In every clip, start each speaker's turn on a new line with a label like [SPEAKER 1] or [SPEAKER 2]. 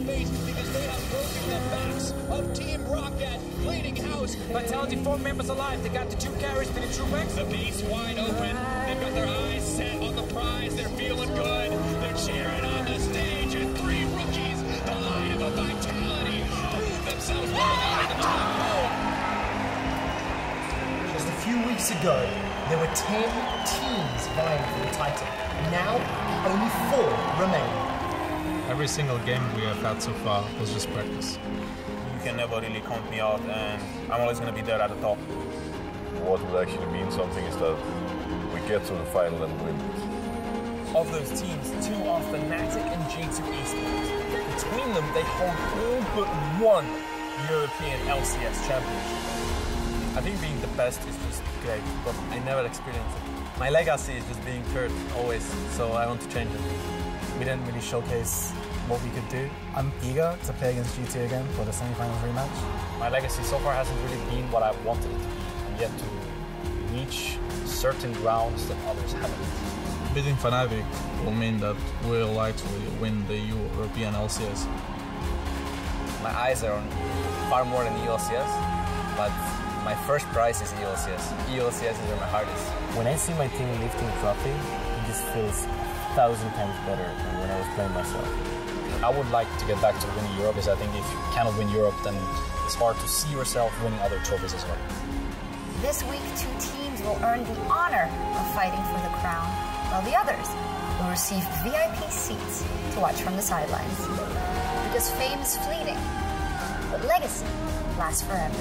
[SPEAKER 1] the base because they have broken the backs of Team Rocket, bleeding house.
[SPEAKER 2] Vitality, 4 members alive. They got the 2 carries, spinning true backs.
[SPEAKER 1] The base wide open. They've got their eyes set on the prize. They're feeling good. They're cheering on the stage. And 3 rookies, the line of a Vitality, prove themselves worthy of the top 4.
[SPEAKER 3] Just a few weeks ago, there were 10 teams vying for the title. Now, only 4 remain.
[SPEAKER 4] Every single game we have had so far was just practice.
[SPEAKER 5] You can never really count me out, and I'm always going to be there at the top.
[SPEAKER 6] What would actually mean something is that we get to the final and win.
[SPEAKER 7] Of those teams, 2 are Fnatic and G2 Esports. Between them, they hold all but 1 European LCS championship.
[SPEAKER 8] I think being the best is just great, but I never experienced it. My legacy is just being third, always, so I want to change it.
[SPEAKER 9] We didn't really showcase what we could do. I'm eager to play against G2 again for the semi-finals rematch.
[SPEAKER 10] My legacy so far hasn't really been what I wanted it to be. I'm yet to reach certain grounds that others haven't.
[SPEAKER 4] Beating Fnatic will mean that we'll likely win the European LCS.
[SPEAKER 8] My eyes are on far more than the LCS, but my first prize is ELCS. ELCS is where my heart is.
[SPEAKER 11] When I see my team lifting trophy, it just feels 1,000 times better than when I was playing myself.
[SPEAKER 10] I would like to get back to winning Europe, because I think if you cannot win Europe, then it's hard to see yourself winning other trophies as well.
[SPEAKER 12] This week, 2 teams will earn the honor of fighting for the crown, while the others will receive VIP seats to watch from the sidelines. Because fame is fleeting, but legacy lasts forever.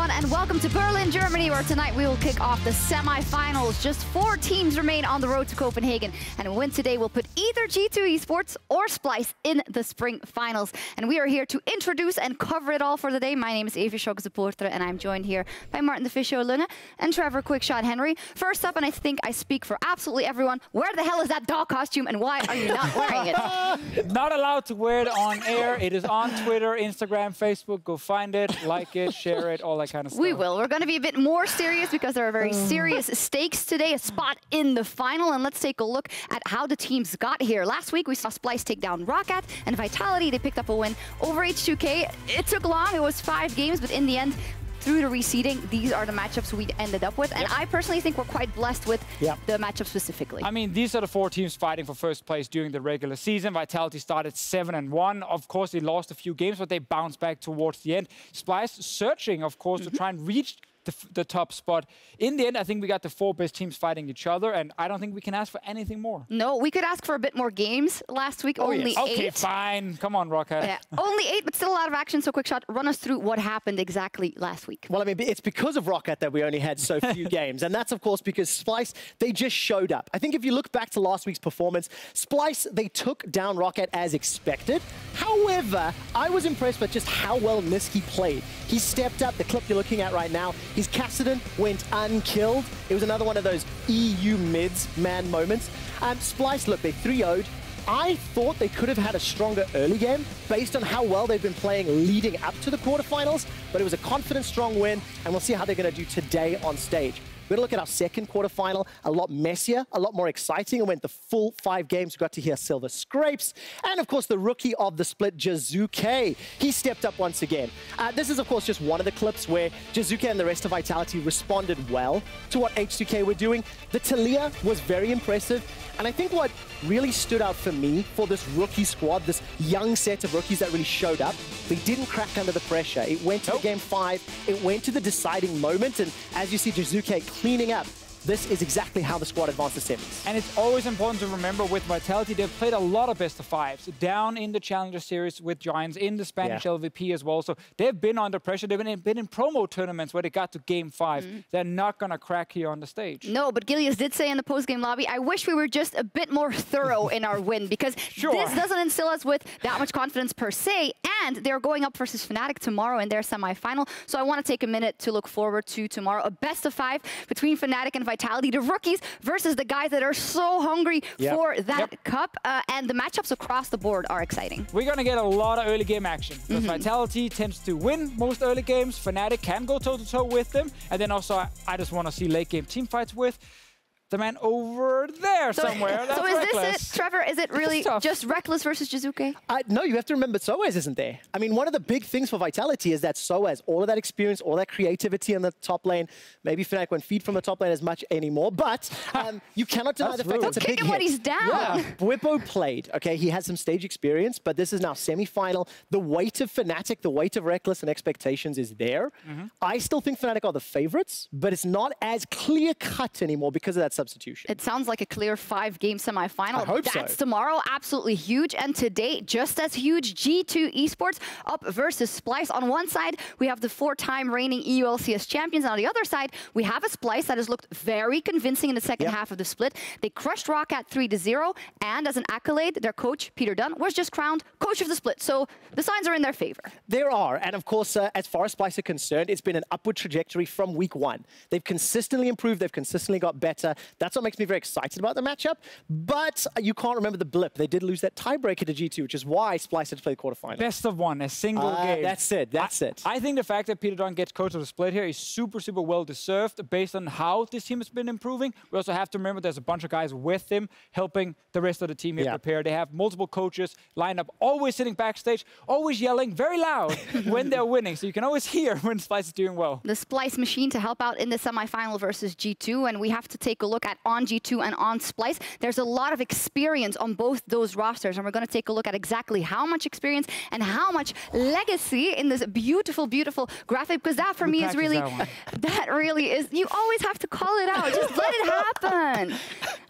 [SPEAKER 13] And welcome to Berlin, Germany, where tonight we will kick off the semi-finals. Just 4 teams remain on the road to Copenhagen, and a win today will put either G2 Esports or Splyce in the spring finals. And we are here to introduce and cover it all for the day. My name is Sjokz supporter, and I'm joined here by Martin Deficio Lunne and Trevor Quickshot Henry. First up, and I think I speak for absolutely everyone, where the hell is that dog costume and why are you not wearing it?
[SPEAKER 2] Not allowed to wear it on air. It is on Twitter, Instagram, Facebook. Go find it, like it, share it, all that kind of stuff.
[SPEAKER 13] We will. We're going to be a bit more serious because there are very serious stakes today, a spot in the final. And let's take a look at how the teams got here. Last week, we saw Splyce take down Rocket and Vitality. They picked up a win over H2K. It took long. It was 5 games, but in the end, through the reseeding, these are the matchups we ended up with. And I personally think we're quite blessed with the matchup specifically.
[SPEAKER 2] I mean, these are the 4 teams fighting for first place during the regular season. Vitality started 7-1. Of course, they lost a few games, but they bounced back towards the end. Splyce searching, of course, to try and reach the top spot. In the end, I think we got the 4 best teams fighting each other, and I don't think we can ask for anything more.
[SPEAKER 13] No, we could ask for a bit more games last week. Only 8.
[SPEAKER 2] Okay, fine. Come on, Rocket.
[SPEAKER 13] Yeah, only 8, but still a lot of action. So, Quickshot, run us through what happened exactly last week.
[SPEAKER 14] Well, I mean, it's because of Rocket that we only had so few games, and that's, of course, because Splyce, they just showed up. I think if you look back to last week's performance, Splyce, they took down Rocket as expected. However, I was impressed with just how well Nisqy played. He stepped up. The clip you're looking at right now, his Kassadin went unkilled. It was another one of those EU mids man moments. Splyce, look, they 3-0'd. I thought they could have had a stronger early game based on how well they've been playing leading up to the quarterfinals, but it was a confident, strong win, and we'll see how they're going to do today on stage. We're going to look at our second quarterfinal, a lot messier, a lot more exciting. It went the full 5 games. We got to hear Silver Scrapes. And, of course, the rookie of the split, Xerxe. He stepped up once again. This is, of course, just one of the clips where Xerxe and the rest of Vitality responded well to what H2K were doing. The Talia was very impressive. And I think what really stood out for me for this rookie squad, this young set of rookies that really showed up, they didn't crack under the pressure. It went to the game 5. It went to the deciding moment. And as you see Xerxe cleaning up, this is exactly how the squad advanced to semis.
[SPEAKER 2] And it's always important to remember with Vitality, they've played a lot of best of 5s down in the Challenger Series with Giants, in the Spanish LVP as well. So they've been under pressure. They've been in promo tournaments where they got to game 5. They're not going to crack here on the stage.
[SPEAKER 13] No, but Gilius did say in the post-game lobby, I wish we were just a bit more thorough in our win, because this doesn't instill us with that much confidence per se, and they're going up versus Fnatic tomorrow in their semi-final. So I want to take a minute to look forward to tomorrow. A best of 5 between Fnatic and Vitality, the rookies versus the guys that are so hungry for that cup. And the matchups across the board are exciting.
[SPEAKER 2] We're going to get a lot of early game action. Because Vitality tends to win most early games. Fnatic can go toe-to-toe with them. And then also, I just want to see late game team fights with the man over there somewhere. That's
[SPEAKER 13] so is
[SPEAKER 2] Reckless.
[SPEAKER 13] this it, Trevor? Is it really just Reckless versus Xerxe?
[SPEAKER 14] No, you have to remember Soaz isn't there. I mean, one of the big things for Vitality is that Soaz, all of that experience, all that creativity in the top lane, maybe Fnatic won't feed from the top lane as much anymore, but you cannot deny the fact that's a big hit.
[SPEAKER 13] When he's down.
[SPEAKER 14] Yeah, Bwipo played, okay? He has some stage experience, but this is now semi-final. The weight of Fnatic, the weight of Reckless and expectations is there. I still think Fnatic are the favorites, but it's not as clear-cut anymore because of that substitution.
[SPEAKER 13] It sounds like a clear 5-game semifinal.
[SPEAKER 14] I hope
[SPEAKER 13] That's tomorrow, absolutely huge. And today, just as huge, G2 Esports up versus Splyce. On one side, we have the 4-time reigning EU LCS champions. And on the other side, we have a Splyce that has looked very convincing in the second half of the split. They crushed Roccat 3-0. And as an accolade, their coach, Peter Dunn, was just crowned coach of the split. So the signs are in their favor.
[SPEAKER 14] There are. And of course, as far as Splyce are concerned, it's been an upward trajectory from week 1. They've consistently improved. They've consistently got better. That's what makes me very excited about the matchup. But you can't remember the blip. They did lose that tiebreaker to G2, which is why Splyce had to play the quarterfinal.
[SPEAKER 2] Best of 1, a single game.
[SPEAKER 14] That's it. That's it.
[SPEAKER 2] I think the fact that Peter Dunn gets coach of the split here is super, super well deserved based on how this team has been improving. We also have to remember there's a bunch of guys with him helping the rest of the team here prepare. They have multiple coaches lined up, always sitting backstage, always yelling very loud when they're winning. So you can always hear when Splyce is doing well.
[SPEAKER 13] The Splyce machine to help out in the semifinal versus G2. And we have to take a look at on G2 and on Splyce. There's a lot of experience on both those rosters, and we're going to take a look at exactly how much experience and how much legacy in this beautiful, beautiful graphic, because that for me is really, that really is, you always have to call it out. Just let it happen.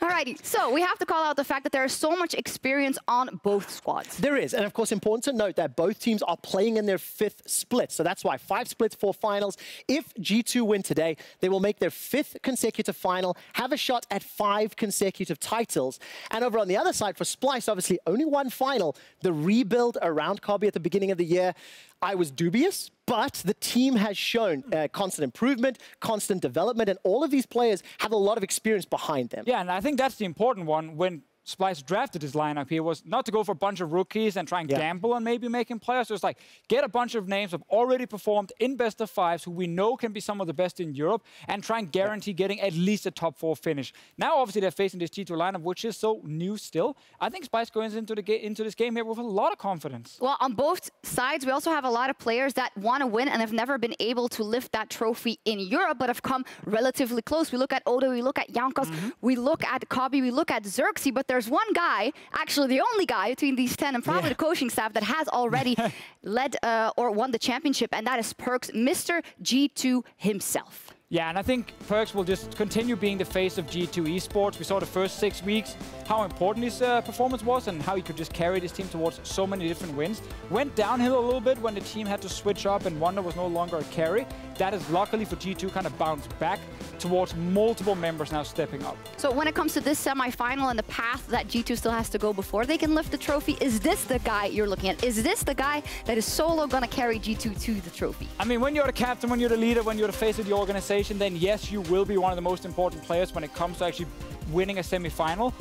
[SPEAKER 13] Alrighty, so we have to call out the fact that there is so much experience on both squads.
[SPEAKER 14] There is, and of course, important to note that both teams are playing in their 5th split. So that's why 5 splits, 4 finals. If G2 win today, they will make their 5th consecutive final, have a shot at 5 consecutive titles. And over on the other side for Splyce, obviously only 1 final. The rebuild around Kobbe at the beginning of the year, I was dubious, but the team has shown constant improvement, constant development, and all of these players have a lot of experience behind them.
[SPEAKER 2] Yeah, and I think that's the important one when Splyce drafted his lineup here, was not to go for a bunch of rookies and try and gamble on maybe making players. So it's like, get a bunch of names who have already performed in best of 5s, who we know can be some of the best in Europe, and try and guarantee getting at least a top 4 finish. Now, obviously, they're facing this G2 lineup, which is so new still. I think Splyce goes into this game here with a lot of confidence.
[SPEAKER 13] Well, on both sides, we also have a lot of players that want to win and have never been able to lift that trophy in Europe, but have come relatively close. We look at Odo, we look at Jankos, we look at Kobbe, we look at Xerxe, but there's one guy, actually the only guy between these 10 and probably the coaching staff that has already led or won the championship, and that is PerkZ, Mr. G2 himself.
[SPEAKER 2] Yeah, and I think PerkZ will just continue being the face of G2 Esports. We saw the first 6 weeks how important his performance was and how he could just carry this team towards so many different wins. Went downhill a little bit when the team had to switch up and Wunder was no longer a carry. That is luckily for G2 kind of bounced back towards multiple members now stepping up.
[SPEAKER 13] So when it comes to this semi-final and the path that G2 still has to go before they can lift the trophy, is this the guy you're looking at? Is this the guy that is solo going to carry G2 to the trophy?
[SPEAKER 2] I mean, when you're the captain, when you're the leader, when you're the face of the organization, then yes, you will be one of the most important players when it comes to actually winning a semi-final.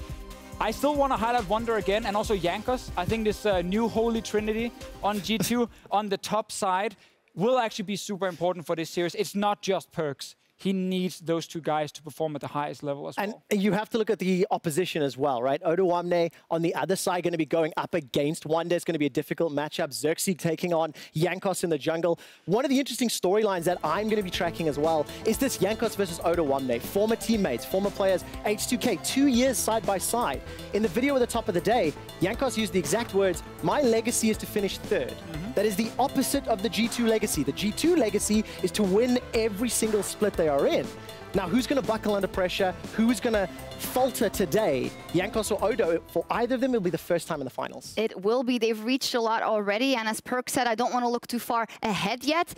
[SPEAKER 2] I still want to highlight Wunder again, and also Jankos. I think this new holy trinity on G2 on the top side will actually be super important for this series. It's not just PerkZ. he needs those two guys to perform at the highest level as well.
[SPEAKER 14] And you have to look at the opposition as well, right? Odoamne on the other side going to be going up against Wunder. It's going to be a difficult matchup. Xerxe taking on Jankos in the jungle. One of the interesting storylines that I'm going to be tracking as well is this Jankos versus Odoamne. Former teammates, former players, H2K, 2 years side by side. In the video at the top of the day, Jankos used the exact words, "My legacy is to finish third." That is the opposite of the G2 legacy. The G2 legacy is to win every single split they are in. Now, who's going to buckle under pressure? Who's going to falter today? Jankos or Odo? For either of them, it'll be the first time in the finals.
[SPEAKER 13] It will be. They've reached a lot already. And as Perk said, I don't want to look too far ahead yet.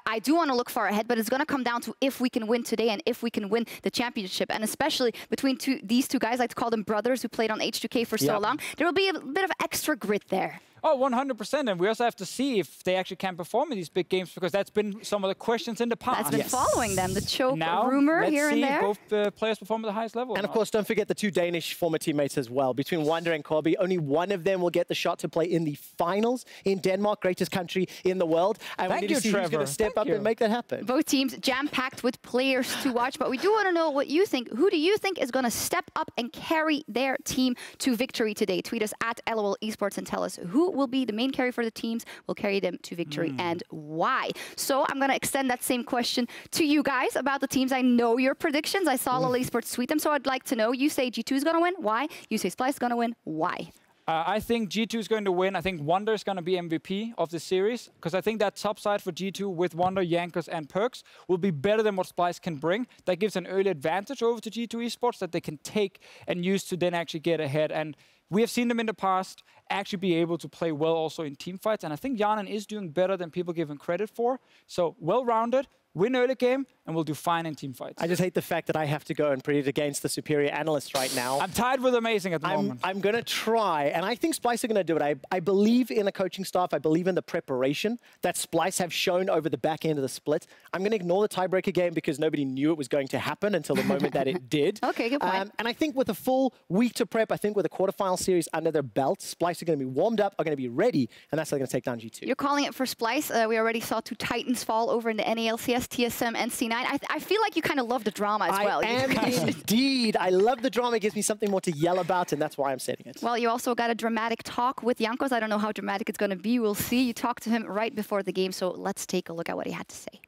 [SPEAKER 13] I do want to look far ahead, but it's going to come down to if we can win today and if we can win the championship. And especially between these two guys, I like to call them brothers who played on H2K for so long, there will be a bit of extra grit there.
[SPEAKER 2] Oh, 100%. And we also have to see if they actually can perform in these big games, because that's been some of the questions in the past.
[SPEAKER 13] That's been following them, the choke
[SPEAKER 2] now,
[SPEAKER 13] rumor here and there.
[SPEAKER 2] Both players perform at the highest level.
[SPEAKER 14] And of course, don't forget the two Danish former teammates as well. Between Wunder and Kobbe, only one of them will get the shot to play in the finals in Denmark, greatest country in the world. And we need to see who's going to step up and make that happen.
[SPEAKER 13] Both teams jam-packed with players to watch, but we do want to know what you think. Who do you think is going to step up and carry their team to victory today? Tweet us at LOL Esports and tell us who will be the main carry for the teams, will carry them to victory and why. So I'm going to extend that same question to you guys about the teams. I know your predictions. I saw LOL Esports tweet them, so I'd like to know. You say G2 is going to win. Why? You say Splyce is going to win. Why?
[SPEAKER 2] I think G2 is going to win. I think Wunder is going to be MVP of the series, because I think that top side for G2 with Wunder, Jankos, and PerkZ will be better than what Splyce can bring. That gives an early advantage over to G2 Esports that they can take and use to then actually get ahead. And we have seen them in the past actually be able to play well also in team fights. And I think Hjärnan is doing better than people give him credit for. So well-rounded, win early game, and we'll do fine in team fights.
[SPEAKER 14] I just hate the fact that I have to go and predict against the superior analyst right now.
[SPEAKER 2] I'm tied with Amazing at the moment.
[SPEAKER 14] I'm going to try, and I think Splyce are going to do it. I believe in the coaching staff. I believe in the preparation that Splyce have shown over the back end of the split. I'm going to ignore the tiebreaker game because nobody knew it was going to happen until the moment that it did.
[SPEAKER 13] Okay, good point.
[SPEAKER 14] And I think with a full week to prep, I think with a quarterfinal series under their belt, Splyce are going to be warmed up, are going to be ready, and that's how they're going to take down G2.
[SPEAKER 13] You're calling it for Splyce. We already saw two Titans fall over in the NALCS, TSM, and C9. I feel like you kind of love the drama as well.
[SPEAKER 14] I am indeed. I love the drama. It gives me something more to yell about, and that's why I'm setting it.
[SPEAKER 13] Well, you also got a dramatic talk with Jankos. I don't know how dramatic it's going to be. We'll see. You talked to him right before the game, so let's take a look at what he had to say.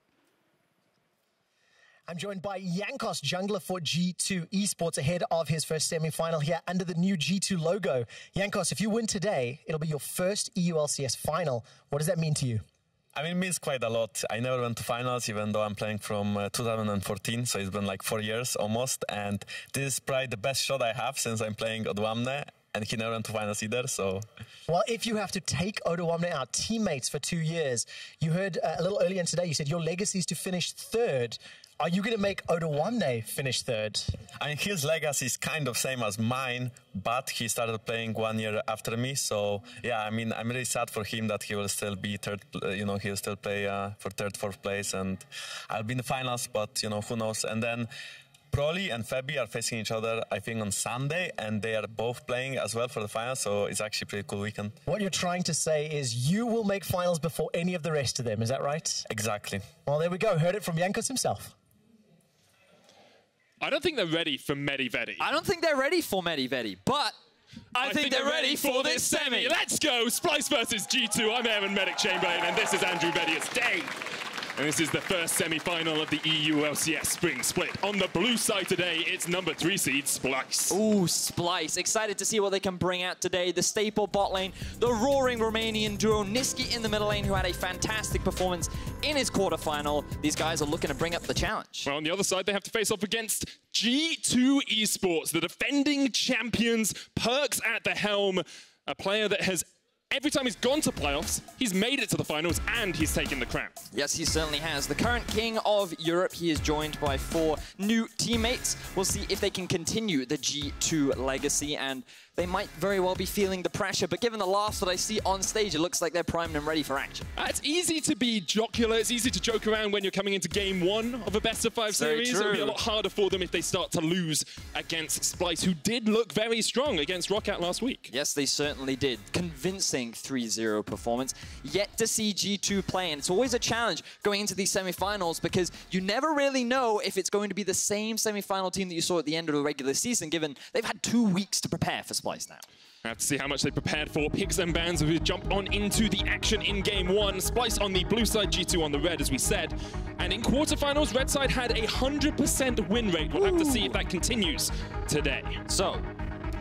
[SPEAKER 3] I'm joined by Jankos, jungler for G2 Esports, ahead of his first semi-final here under the new G2 logo. Jankos, if you win today, it'll be your first EU LCS final. What does that mean to you?
[SPEAKER 15] I mean, it means quite a lot. I never went to finals, even though I'm playing from 2014, so it's been like 4 years almost. And this is probably the best shot I have since I'm playing Odoamne, and he never went to finals either, so...
[SPEAKER 3] Well, if you have to take Odoamne out, teammates for 2 years, you heard a little earlier in today, you said your legacy is to finish third. Are you going to make Odoamne finish third?
[SPEAKER 15] I mean, his legacy is kind of same as mine, but he started playing 1 year after me. So, yeah, I mean, I'm really sad for him that he will still be third, he will still play for third, fourth place. And I'll be in the finals, but, who knows. And then Proli and Febby are facing each other, I think, on Sunday, and they are both playing as well for the finals, so it's actually a pretty cool weekend.
[SPEAKER 3] What you're trying to say is you will make finals before any of the rest of them, is that right?
[SPEAKER 15] Exactly.
[SPEAKER 3] Well, there we go. Heard it from Jankos himself.
[SPEAKER 16] I don't think they're ready for Medivedi.
[SPEAKER 17] I don't think they're ready for Medivedi, but I think they're ready for this semi.
[SPEAKER 16] Let's go! Splyce versus G2. I'm Aaron Medic Chamberlain, and this is Andrew Vedius Day. And this is the first semi-final of the EU LCS Spring Split. On the blue side today, it's number 3 seed, Splyce.
[SPEAKER 17] Ooh, Splyce. Excited to see what they can bring out today. The staple bot lane, the roaring Romanian duo, Nisqy in the middle lane, who had a fantastic performance in his quarterfinal. These guys are looking to bring up the challenge.
[SPEAKER 16] Well, on the other side, they have to face off against G2 Esports, the defending champions, PerkZ at the helm, a player that has... Every time he's gone to playoffs, he's made it to the finals and he's taken the crown.
[SPEAKER 17] Yes, he certainly has. The current king of Europe, he is joined by 4 new teammates. We'll see if they can continue the G2 legacy, and they might very well be feeling the pressure, but given the laughs that I see on stage, it looks like they're primed and ready for action.
[SPEAKER 16] It's easy to be jocular, it's easy to joke around when you're coming into game 1 of a best-of-5 series. It'll be a lot harder for them if they start to lose against Splyce, who did look very strong against Roccat last week.
[SPEAKER 17] Yes, they certainly did. Convincing 3-0 performance. Yet to see G2 play, and it's always a challenge going into these semifinals because you never really know if it's going to be the same semifinal team that you saw at the end of the regular season, given they've had 2 weeks to prepare for Splyce now.
[SPEAKER 16] I have to see how much they prepared for. Picks and bans who jump on into the action in game 1. Splyce on the blue side, G2 on the red, as we said. And in quarterfinals, red side had a 100% win rate. We'll have to see if that continues today.
[SPEAKER 17] So,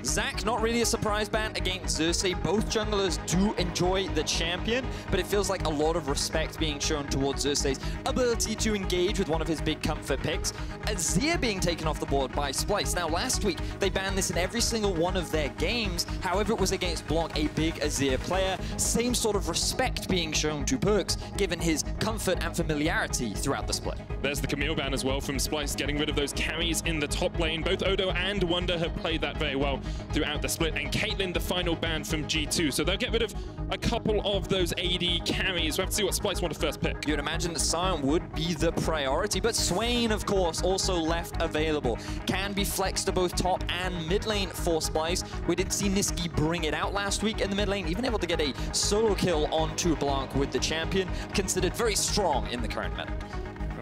[SPEAKER 17] Zach, not really a surprise ban against Xerxe. Both junglers do enjoy the champion, but it feels like a lot of respect being shown towards Xerxe's ability to engage with one of his big comfort picks. Azir being taken off the board by Splyce. Now, last week, they banned this in every single one of their games. However, it was against Blanc, a big Azir player. Same sort of respect being shown to PerkZ, given his comfort and familiarity throughout the split.
[SPEAKER 16] There's the Camille ban as well from Splyce, getting rid of those carries in the top lane. Both Odo and Wunder have played that very well throughout the split, and Caitlyn the final ban from G2. So they'll get rid of a couple of those AD carries. We'll have to see what Splyce want to first pick.
[SPEAKER 17] You would imagine that Sion would be the priority, but Swain, of course, also left available. Can be flexed to both top and mid lane for Splyce. We did see Nisqy bring it out last week in the mid lane, even able to get a solo kill onto Blanc with the champion, considered very strong in the current meta.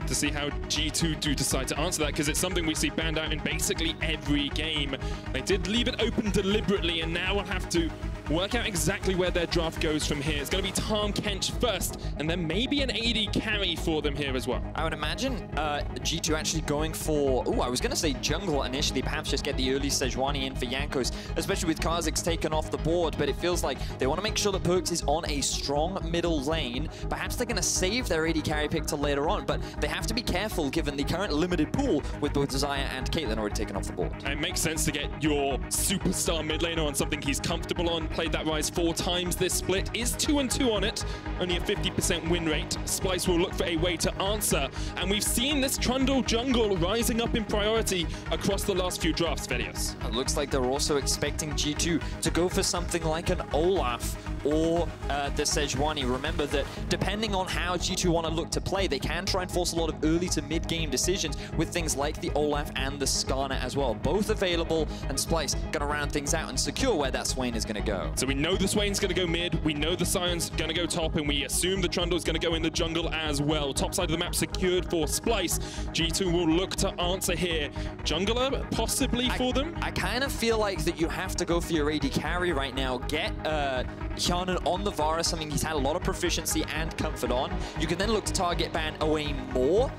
[SPEAKER 16] To see how G2 do decide to answer that, because it's something we see banned out in basically every game. They did leave it open deliberately, and now we'll have to work out exactly where their draft goes from here. It's going to be Tahm Kench first, and then maybe an AD carry for them here as well.
[SPEAKER 17] I would imagine G2 actually going for, I was going to say jungle initially, perhaps just get the early Sejuani in for Jankos, especially with Kha'Zix taken off the board, but it feels like they want to make sure that PerkZ is on a strong middle lane. Perhaps they're going to save their AD carry pick till later on, but they have to be careful given the current limited pool with both Xayah and Caitlyn already taken off the board.
[SPEAKER 16] It makes sense to get your superstar mid laner on something he's comfortable on. Played that Ryze 4 times this split, is 2-2 on it, only a 50% win rate. Splyce will look for a way to answer, and we've seen this Trundle jungle rising up in priority across the last few drafts, Vedius.
[SPEAKER 17] It looks like they're also expecting G2 to go for something like an Olaf or the Sejuani. Remember that depending on how G2 want to look to play, they can try and force a lot of early to mid-game decisions with things like the Olaf and the Skarner as well. Both available, and Splyce going to round things out and secure where that Swain is going to go.
[SPEAKER 16] So we know the Swain's going to go mid, we know the Sion's going to go top, and we assume the Trundle's going to go in the jungle as well. Top side of the map secured for Splyce. G2 will look to answer here. Jungler possibly for them?
[SPEAKER 17] I kind of feel like that you have to go for your AD carry right now. Get Hjärnan on the Varus, something he's had a lot of proficiency and comfort on. You can then look to target ban away more.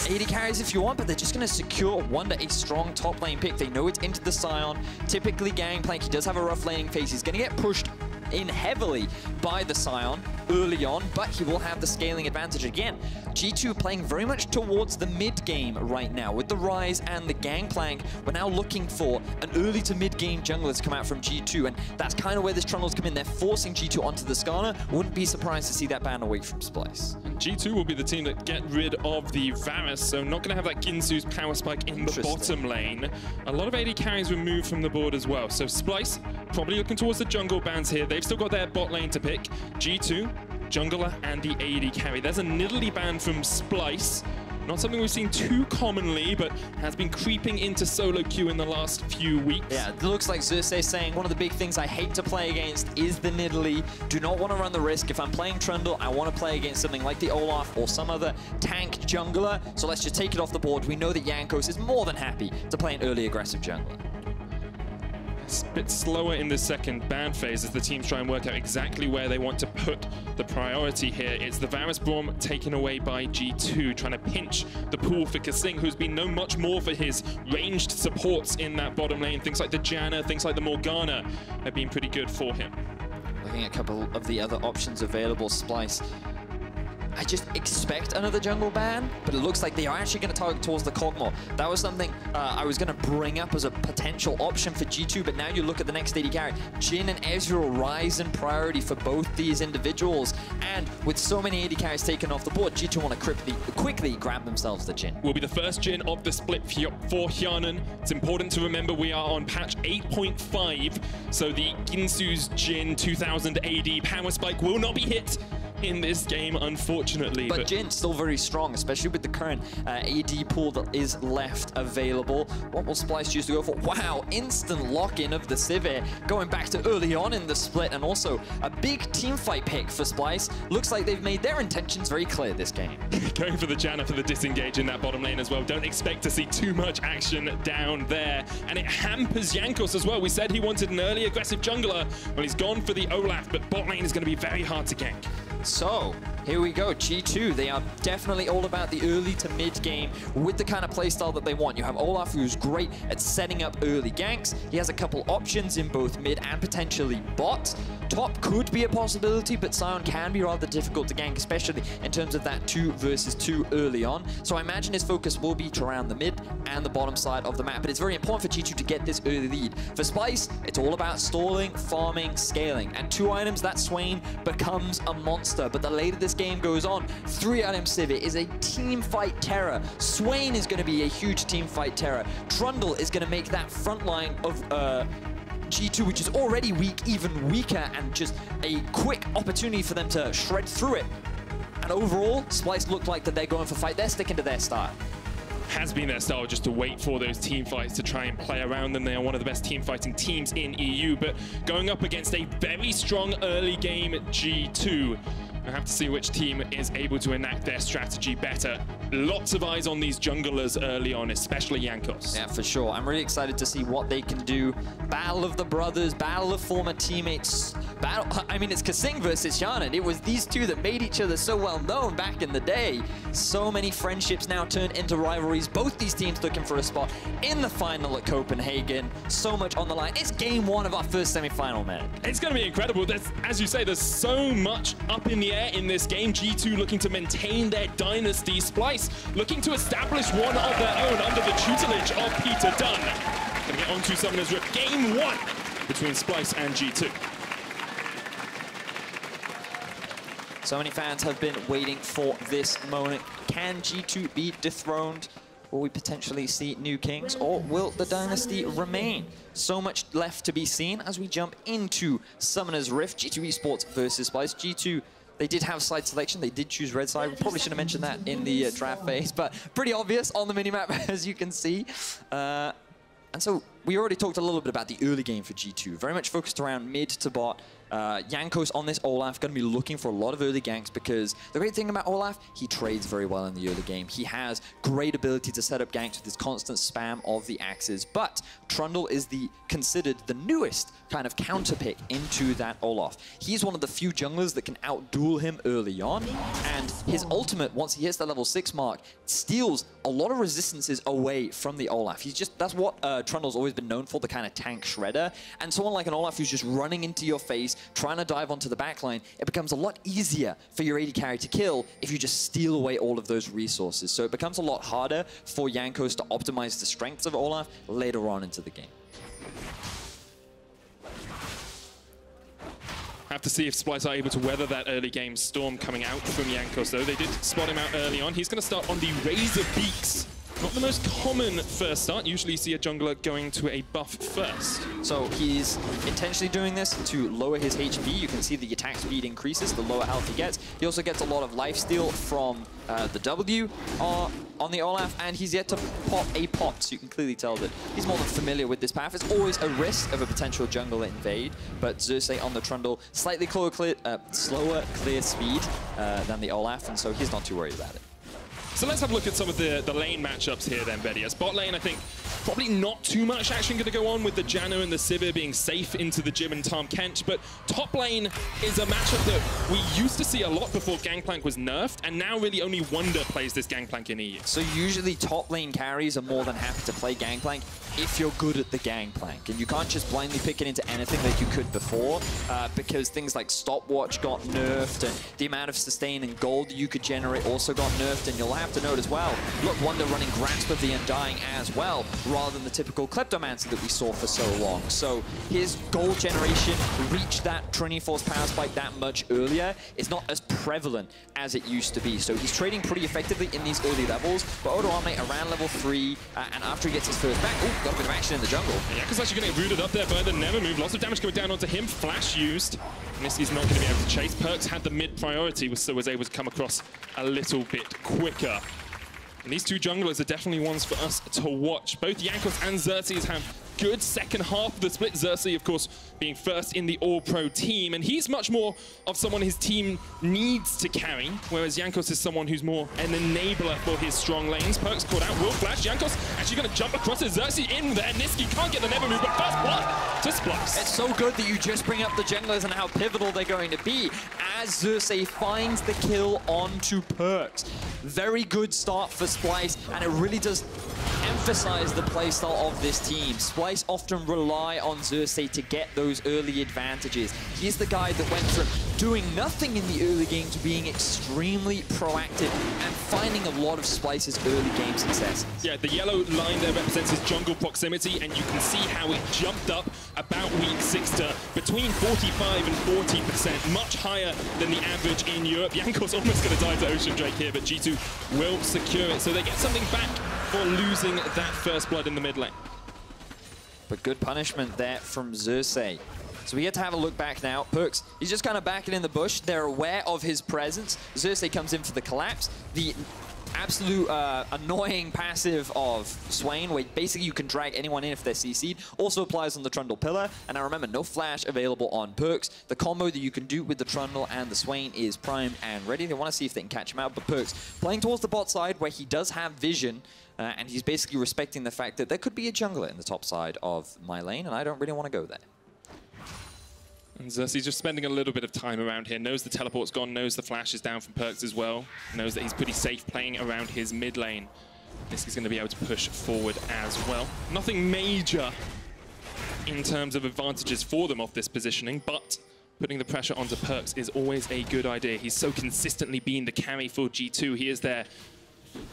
[SPEAKER 17] AD carries if you want, but they're just going to secure Wunder a strong top lane pick. They know it's into the Sion. Typically Gangplank, he does have a rough laning phase. He's going to get pushed in heavily by the Sion early on, but he will have the scaling advantage again. G2 playing very much towards the mid game right now with the Ryze and the Gangplank. We're now looking for an early to mid game jungler to come out from G2, and that's kind of where this Trundle's come in. They're forcing G2 onto the Skarner. Wouldn't be surprised to see that ban away from Splyce.
[SPEAKER 16] And G2 will be the team that get rid of the Varus, so not going to have that Ginsu's power spike in the bottom lane. A lot of AD carries removed from the board as well, so Splyce probably looking towards the jungle bans here. They've still got their bot lane to pick. G2, jungler, and the AD carry. There's a Nidalee ban from Splyce. Not something we've seen too commonly, but has been creeping into solo queue in the last few weeks.
[SPEAKER 17] Yeah, it looks like Xerxe saying one of the big things I hate to play against is the Nidalee. Do not want to run the risk. If I'm playing Trundle, I want to play against something like the Olaf or some other tank jungler. So let's just take it off the board. We know that Jankos is more than happy to play an early aggressive jungler.
[SPEAKER 16] It's a bit slower in the second ban phase as the teams try and work out exactly where they want to put the priority here. It's the Varus Braum taken away by G2, trying to pinch the pool for kaSing, who's been no much more for his ranged supports in that bottom lane. Things like the Janna, things like the Morgana have been pretty good for him.
[SPEAKER 17] Looking at a couple of the other options available, Splyce I just expect another jungle ban, but it looks like they are actually going to target towards the Kog'Maw. That was something I was going to bring up as a potential option for G2, but now you look at the next AD carry. Jhin and Ezreal rise in priority for both these individuals, and with so many AD carries taken off the board, G2 want to quickly grab themselves the Jhin.
[SPEAKER 16] Will be the first Jhin of the split for Hjärnan. It's important to remember we are on patch 8.5, so the Ginsu's Jhin 2000 AD power spike will not be hit in this game, unfortunately.
[SPEAKER 17] But Jhin's still very strong, especially with the current AD pool that is left available. What will Splyce choose to go for? Wow, instant lock-in of the Sivir, going back to early on in the split, and also a big team fight pick for Splyce. Looks like they've made their intentions very clear this game.
[SPEAKER 16] Going for the Janna for the disengage in that bottom lane as well. Don't expect to see too much action down there. And it hampers Jankos as well. We said he wanted an early aggressive jungler. Well, he's gone for the Olaf, but bot lane is going to be very hard to gank.
[SPEAKER 17] So, here we go, G2, they are definitely all about the early to mid game with the kind of playstyle that they want. You have Olaf, who's great at setting up early ganks. He has a couple options in both mid and potentially bot. Top could be a possibility, but Sion can be rather difficult to gank, especially in terms of that 2 versus 2 early on. So I imagine his focus will be around the mid and the bottom side of the map, but it's very important for G2 to get this early lead. For Splyce, it's all about stalling, farming, scaling, and 2 items, that Swain becomes a monster. But the later this game goes on, 3-item Sivir is a team fight terror. Swain is going to be a huge team fight terror. Trundle is going to make that front line of G2, which is already weak, even weaker, and just a quick opportunity for them to shred through it. And overall, Splyce look like that they're going for fight. They're sticking to their style.
[SPEAKER 16] Has been their style just to wait for those team fights to try and play around them. They are one of the best team fighting teams in EU, but going up against a very strong early game G2. I have to see which team is able to enact their strategy better. Lots of eyes on these junglers early on, especially Jankos.
[SPEAKER 17] Yeah, for sure. I'm really excited to see what they can do. Battle of the brothers, battle of former teammates. I mean, it's kaSing versus Hjärnan. It was these two that made each other so well known back in the day. So many friendships now turned into rivalries. Both these teams looking for a spot in the final at Copenhagen. So much on the line. It's game 1 of our first semi-final, man.
[SPEAKER 16] It's going to be incredible. As you say, there's so much up in the air in this game. G2 looking to maintain their dynasty. Splyce looking to establish one of their own under the tutelage of Peter Dunn. Going to get onto Summoner's Rift. Game 1 between Splyce and G2.
[SPEAKER 17] So many fans have been waiting for this moment. Can G2 be dethroned? Will we potentially see new kings, or will the dynasty remain? So much left to be seen as we jump into Summoner's Rift. G2 Esports versus Splyce. G2, they did have side selection. They did choose red side. We probably should have mentioned that in the draft phase, but pretty obvious on the minimap, as you can see. And so we already talked a little bit about the early game for G2. Very much focused around mid to bot. Jankos on this Olaf going to be looking for a lot of early ganks, because the great thing about Olaf, he trades very well in the early game. He has great ability to set up ganks with his constant spam of the axes, but Trundle is considered the newest kind of counter pick into that Olaf. He's one of the few junglers that can outduel him early on, and his ultimate, once he hits the level 6 mark, steals a lot of resistances away from the Olaf. That's what Trundle's always been known for, the kind of tank shredder. And someone like an Olaf who's just running into your face, trying to dive onto the backline, it becomes a lot easier for your AD carry to kill if you just steal away all of those resources. So it becomes a lot harder for Jankos to optimize the strengths of Olaf later on into the game.
[SPEAKER 16] Have to see if Splyce are able to weather that early game storm coming out from Jankos, though. They did spot him out early on. He's going to start on the Razor Beaks. Not the most common first start. Usually you see a jungler going to a buff first.
[SPEAKER 17] So he's intentionally doing this to lower his HP. You can see the attack speed increases, the lower health he gets. He also gets a lot of lifesteal from the W on the Olaf, and he's yet to pop a pot, so you can clearly tell that he's more than familiar with this path. It's always a risk of a potential jungle invade, but Xerxe on the Trundle, slightly slower clear speed than the Olaf, and so he's not too worried about it.
[SPEAKER 16] So let's have a look at some of the lane matchups here then, Vedius. Bot lane, I think, probably not too much action going to go on with the Janna and the Sivir being safe into the Jhin and Tahm Kench, but top lane is a matchup that we used to see a lot before Gangplank was nerfed, and now really only Wunder plays this Gangplank in EU.
[SPEAKER 17] So usually top lane carries are more than happy to play Gangplank if you're good at the Gangplank, and you can't just blindly pick it into anything that you could before, because things like Stopwatch got nerfed, and the amount of sustain and gold you could generate also got nerfed, and you'll have to note as well, look, Wunder running Grasp of the Undying as well, rather than the typical Kleptomancer that we saw for so long. So his gold generation reached that Trinity Force power spike that much earlier is not as prevalent as it used to be. So he's trading pretty effectively in these early levels, but Odoamne around level 3, and after he gets his first back, oh, got a bit of action in the jungle.
[SPEAKER 16] Yeah, because actually going to get rooted up there by the Never Move. Lots of damage coming down onto him. Flash used. Nisqy's not going to be able to chase. PerkZ had the mid priority, so was able to come across a little bit quicker. And these two junglers are definitely ones for us to watch. Both Jankos and Xerxe have good second half of the split. Xerxe, of course, being first in the All-Pro team. And he's much more of someone his team needs to carry, whereas Jankos is someone who's more an enabler for his strong lanes. PerkZ called out, will flash. Jankos actually going to jump across it. Xerxe in there. Nisqy can't get the Never Move, but first blood to Splyce.
[SPEAKER 17] It's so good that you just bring up the junglers and how pivotal they're going to be as Xerxe finds the kill onto PerkZ. Very good start for Splyce, and it really does emphasize the playstyle of this team. Splyce often rely on Xerxe to get those early advantages. He's the guy that went from doing nothing in the early game to being extremely proactive and finding a lot of Splyce's early game successes.
[SPEAKER 16] Yeah, the yellow line there represents his jungle proximity, and you can see how it jumped up about week 6 to between 45 and 40%, much higher than the average in Europe. Jankos almost going to die to Ocean Drake here, but G2 will secure it, so they get something back for losing that first blood in the mid lane.
[SPEAKER 17] But good punishment there from Xerxe. So we get to have a look back now. PerkZ, he's just kind of backing in the bush. They're aware of his presence. Xerxe comes in for the collapse. The absolute annoying passive of Swain, where basically you can drag anyone in if they're CC'd, also applies on the Trundle pillar. And now remember, no flash available on PerkZ. The combo that you can do with the Trundle and the Swain is primed and ready. They want to see if they can catch him out, but PerkZ playing towards the bot side where he does have vision, and he's basically respecting the fact that there could be a jungler in the top side of my lane, and I don't really want to go there.
[SPEAKER 16] And Xerxe's just spending a little bit of time around here, knows the teleport's gone, knows the flash is down from PerkZ as well, knows that he's pretty safe playing around his mid lane. Nisqy's going to be able to push forward as well. Nothing major in terms of advantages for them off this positioning, but putting the pressure onto PerkZ is always a good idea. He's so consistently been the carry for G2. He is their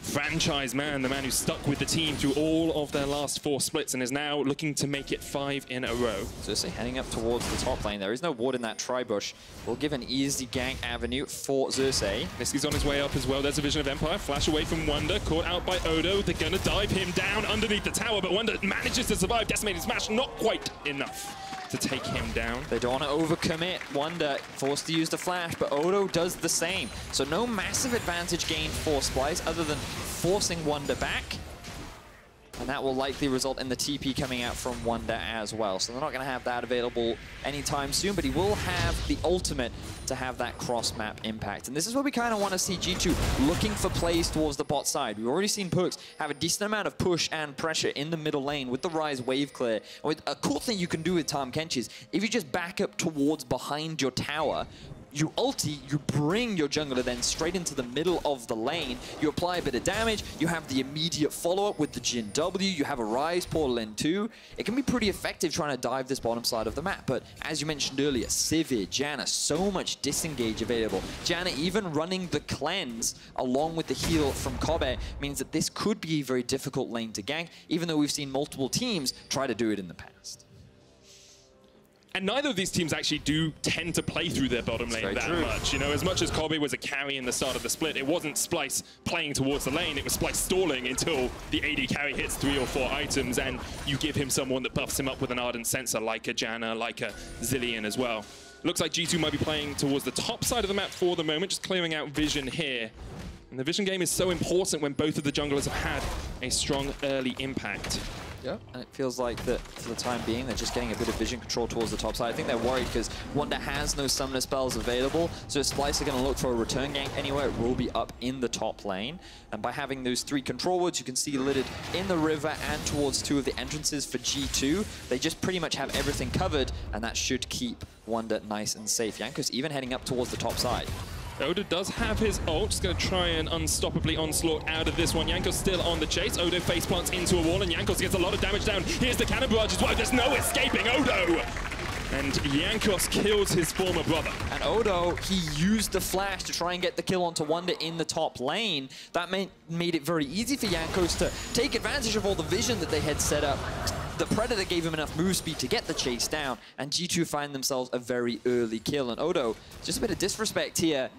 [SPEAKER 16] franchise man, the man who stuck with the team through all of their last 4 splits and is now looking to make it 5 in a row.
[SPEAKER 17] Xerxe heading up towards the top lane. There is no ward in that tri-bush. We'll give an easy gank avenue for Xerxe.
[SPEAKER 16] Nisqy's on his way up as well. There's a Vision of Empire. Flash away from Wunder. Caught out by Odo. They're going to dive him down underneath the tower, but Wunder manages to survive. Decimated Smash, not quite enough to take him down.
[SPEAKER 17] They don't want to overcommit. Wunder forced to use the flash, but Odo does the same. So no massive advantage gained for Splyce other than forcing Wunder back. And that will likely result in the TP coming out from Wunder as well. So they're not going to have that available anytime soon, but he will have the ultimate to have that cross-map impact. And this is where we kind of want to see G2 looking for plays towards the bot side. We've already seen PerkZ have a decent amount of push and pressure in the middle lane with the Ryze wave clear. And with a cool thing you can do with Tahm Kench is if you just back up towards behind your tower, you ulti, you bring your jungler then straight into the middle of the lane, you apply a bit of damage, you have the immediate follow-up with the Jhin W, you have a Ryze portal in too. It can be pretty effective trying to dive this bottom side of the map, but as you mentioned earlier, Sivir, Janna, so much disengage available. Janna even running the cleanse along with the heal from Kobbe means that this could be a very difficult lane to gank, even though we've seen multiple teams try to do it in the past.
[SPEAKER 16] And neither of these teams actually do tend to play through their bottom lane that much. You know, as much as Kobbe was a carry in the start of the split, it wasn't Splyce playing towards the lane, it was Splyce stalling until the AD carry hits 3 or 4 items and you give him someone that buffs him up with an Ardent Sensor, like a Janna, like a Zillion as well. Looks like G2 might be playing towards the top side of the map for the moment, just clearing out vision here. And the vision game is so important when both of the junglers have had a strong early impact.
[SPEAKER 17] Yep, and it feels like that for the time being, they're just getting a bit of vision control towards the top side. I think they're worried because Wunder has no summoner spells available, so if Splyce are going to look for a return gank anywhere, it will be up in the top lane. And by having those 3 control wards, you can see littered in the river and towards 2 of the entrances for G2. They just pretty much have everything covered, and that should keep Wunder nice and safe. Jankos even heading up towards the top side.
[SPEAKER 16] Odo does have his ult, just going to try and unstoppably onslaught out of this one. Jankos still on the chase. Odo face plants into a wall, and Jankos gets a lot of damage down. Here's the cannon barrage as well. There's no escaping Odo! And Jankos kills his former brother.
[SPEAKER 17] And Odo, he used the flash to try and get the kill onto Wunder in the top lane. That made it very easy for Jankos to take advantage of all the vision that they had set up. The Predator gave him enough move speed to get the chase down, and G2 find themselves a very early kill. And Odo, just a bit of disrespect here,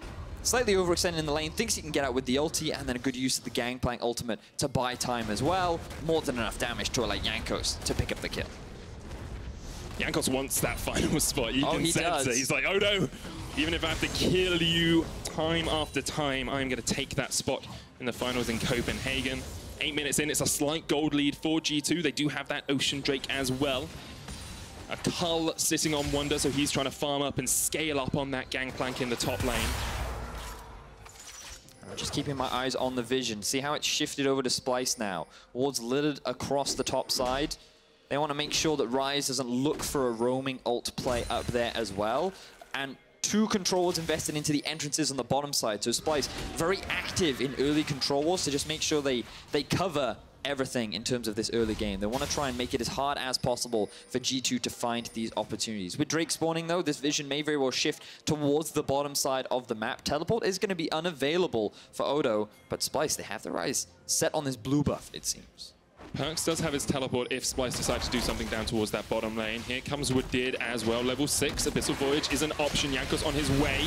[SPEAKER 17] slightly overextended in the lane, thinks he can get out with the ulti, and then a good use of the Gangplank ultimate to buy time as well. More than enough damage to allow Jankos to pick up the kill.
[SPEAKER 16] Jankos wants that final spot. You can
[SPEAKER 17] he
[SPEAKER 16] sense
[SPEAKER 17] does.
[SPEAKER 16] it. He's like, Odo, even if I have to kill you time after time, I'm going to take that spot in the finals in Copenhagen. 8 minutes in, it's a slight gold lead for G2. They do have that Ocean Drake as well. A Cull sitting on Wunder, so he's trying to farm up and scale up on that Gangplank in the top lane.
[SPEAKER 17] I'm just keeping my eyes on the vision. See how it's shifted over to Splyce now. Wards littered across the top side. They want to make sure that Ryze doesn't look for a roaming ult play up there as well. And 2 controllers invested into the entrances on the bottom side. So Splyce very active in early control wars to just make sure they cover everything in terms of this early game. They want to try and make it as hard as possible for G2 to find these opportunities. With Drake spawning though, this vision may very well shift towards the bottom side of the map. Teleport is going to be unavailable for Odo, but Splyce, they have the Ryze set on this blue buff, it seems.
[SPEAKER 16] PerkZ does have his teleport if Splyce decides to do something down towards that bottom lane. Here comes Wadid as well. Level 6, Abyssal Voyage is an option. Jankos on his way.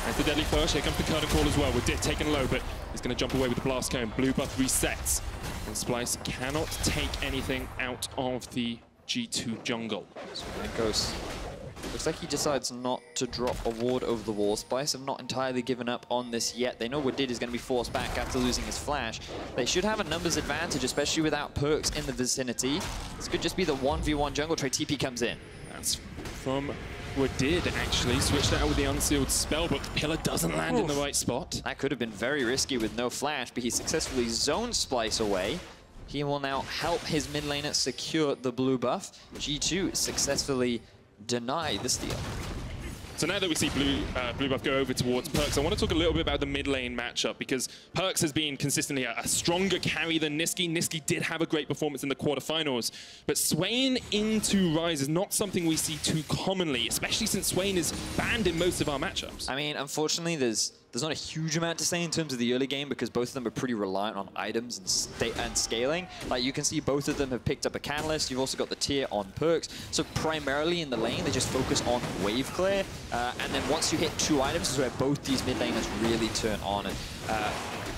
[SPEAKER 16] There's the deadly flash. Here comes the curtain call as well. Wadid taken low, but he's going to jump away with the blast cone. Blue buff resets. And Splyce cannot take anything out of the G2 jungle.
[SPEAKER 17] So Jankos looks like he decides not to drop a ward over the wall. Splyce have not entirely given up on this yet. They know Wadid is going to be forced back after losing his flash. They should have a numbers advantage, especially without PerkZ in the vicinity. This could just be the 1v1 jungle trade. TP comes in.
[SPEAKER 16] That's from Wadid, actually. Switched out with the unsealed spell, but the pillar doesn't land in the right spot.
[SPEAKER 17] That could have been very risky with no flash, but he successfully zoned Splyce away. He will now help his mid laner secure the blue buff. G2 successfully deny the steal.
[SPEAKER 16] So now that we see blue buff go over towards PerkZ, I want to talk a little bit about the mid lane matchup, because PerkZ has been consistently a stronger carry than Nisqy. Nisqy did have a great performance in the quarterfinals, but Swain into Ryze is not something we see too commonly, especially since Swain is banned in most of our matchups.
[SPEAKER 17] I mean, unfortunately, there's not a huge amount to say in terms of the early game, because both of them are pretty reliant on items and scaling. Like, you can see both of them have picked up a Catalyst. You've also got the tier on PerkZ. So primarily in the lane, they just focus on wave clear. And then once you hit 2 items is where both these mid laners really turn on. And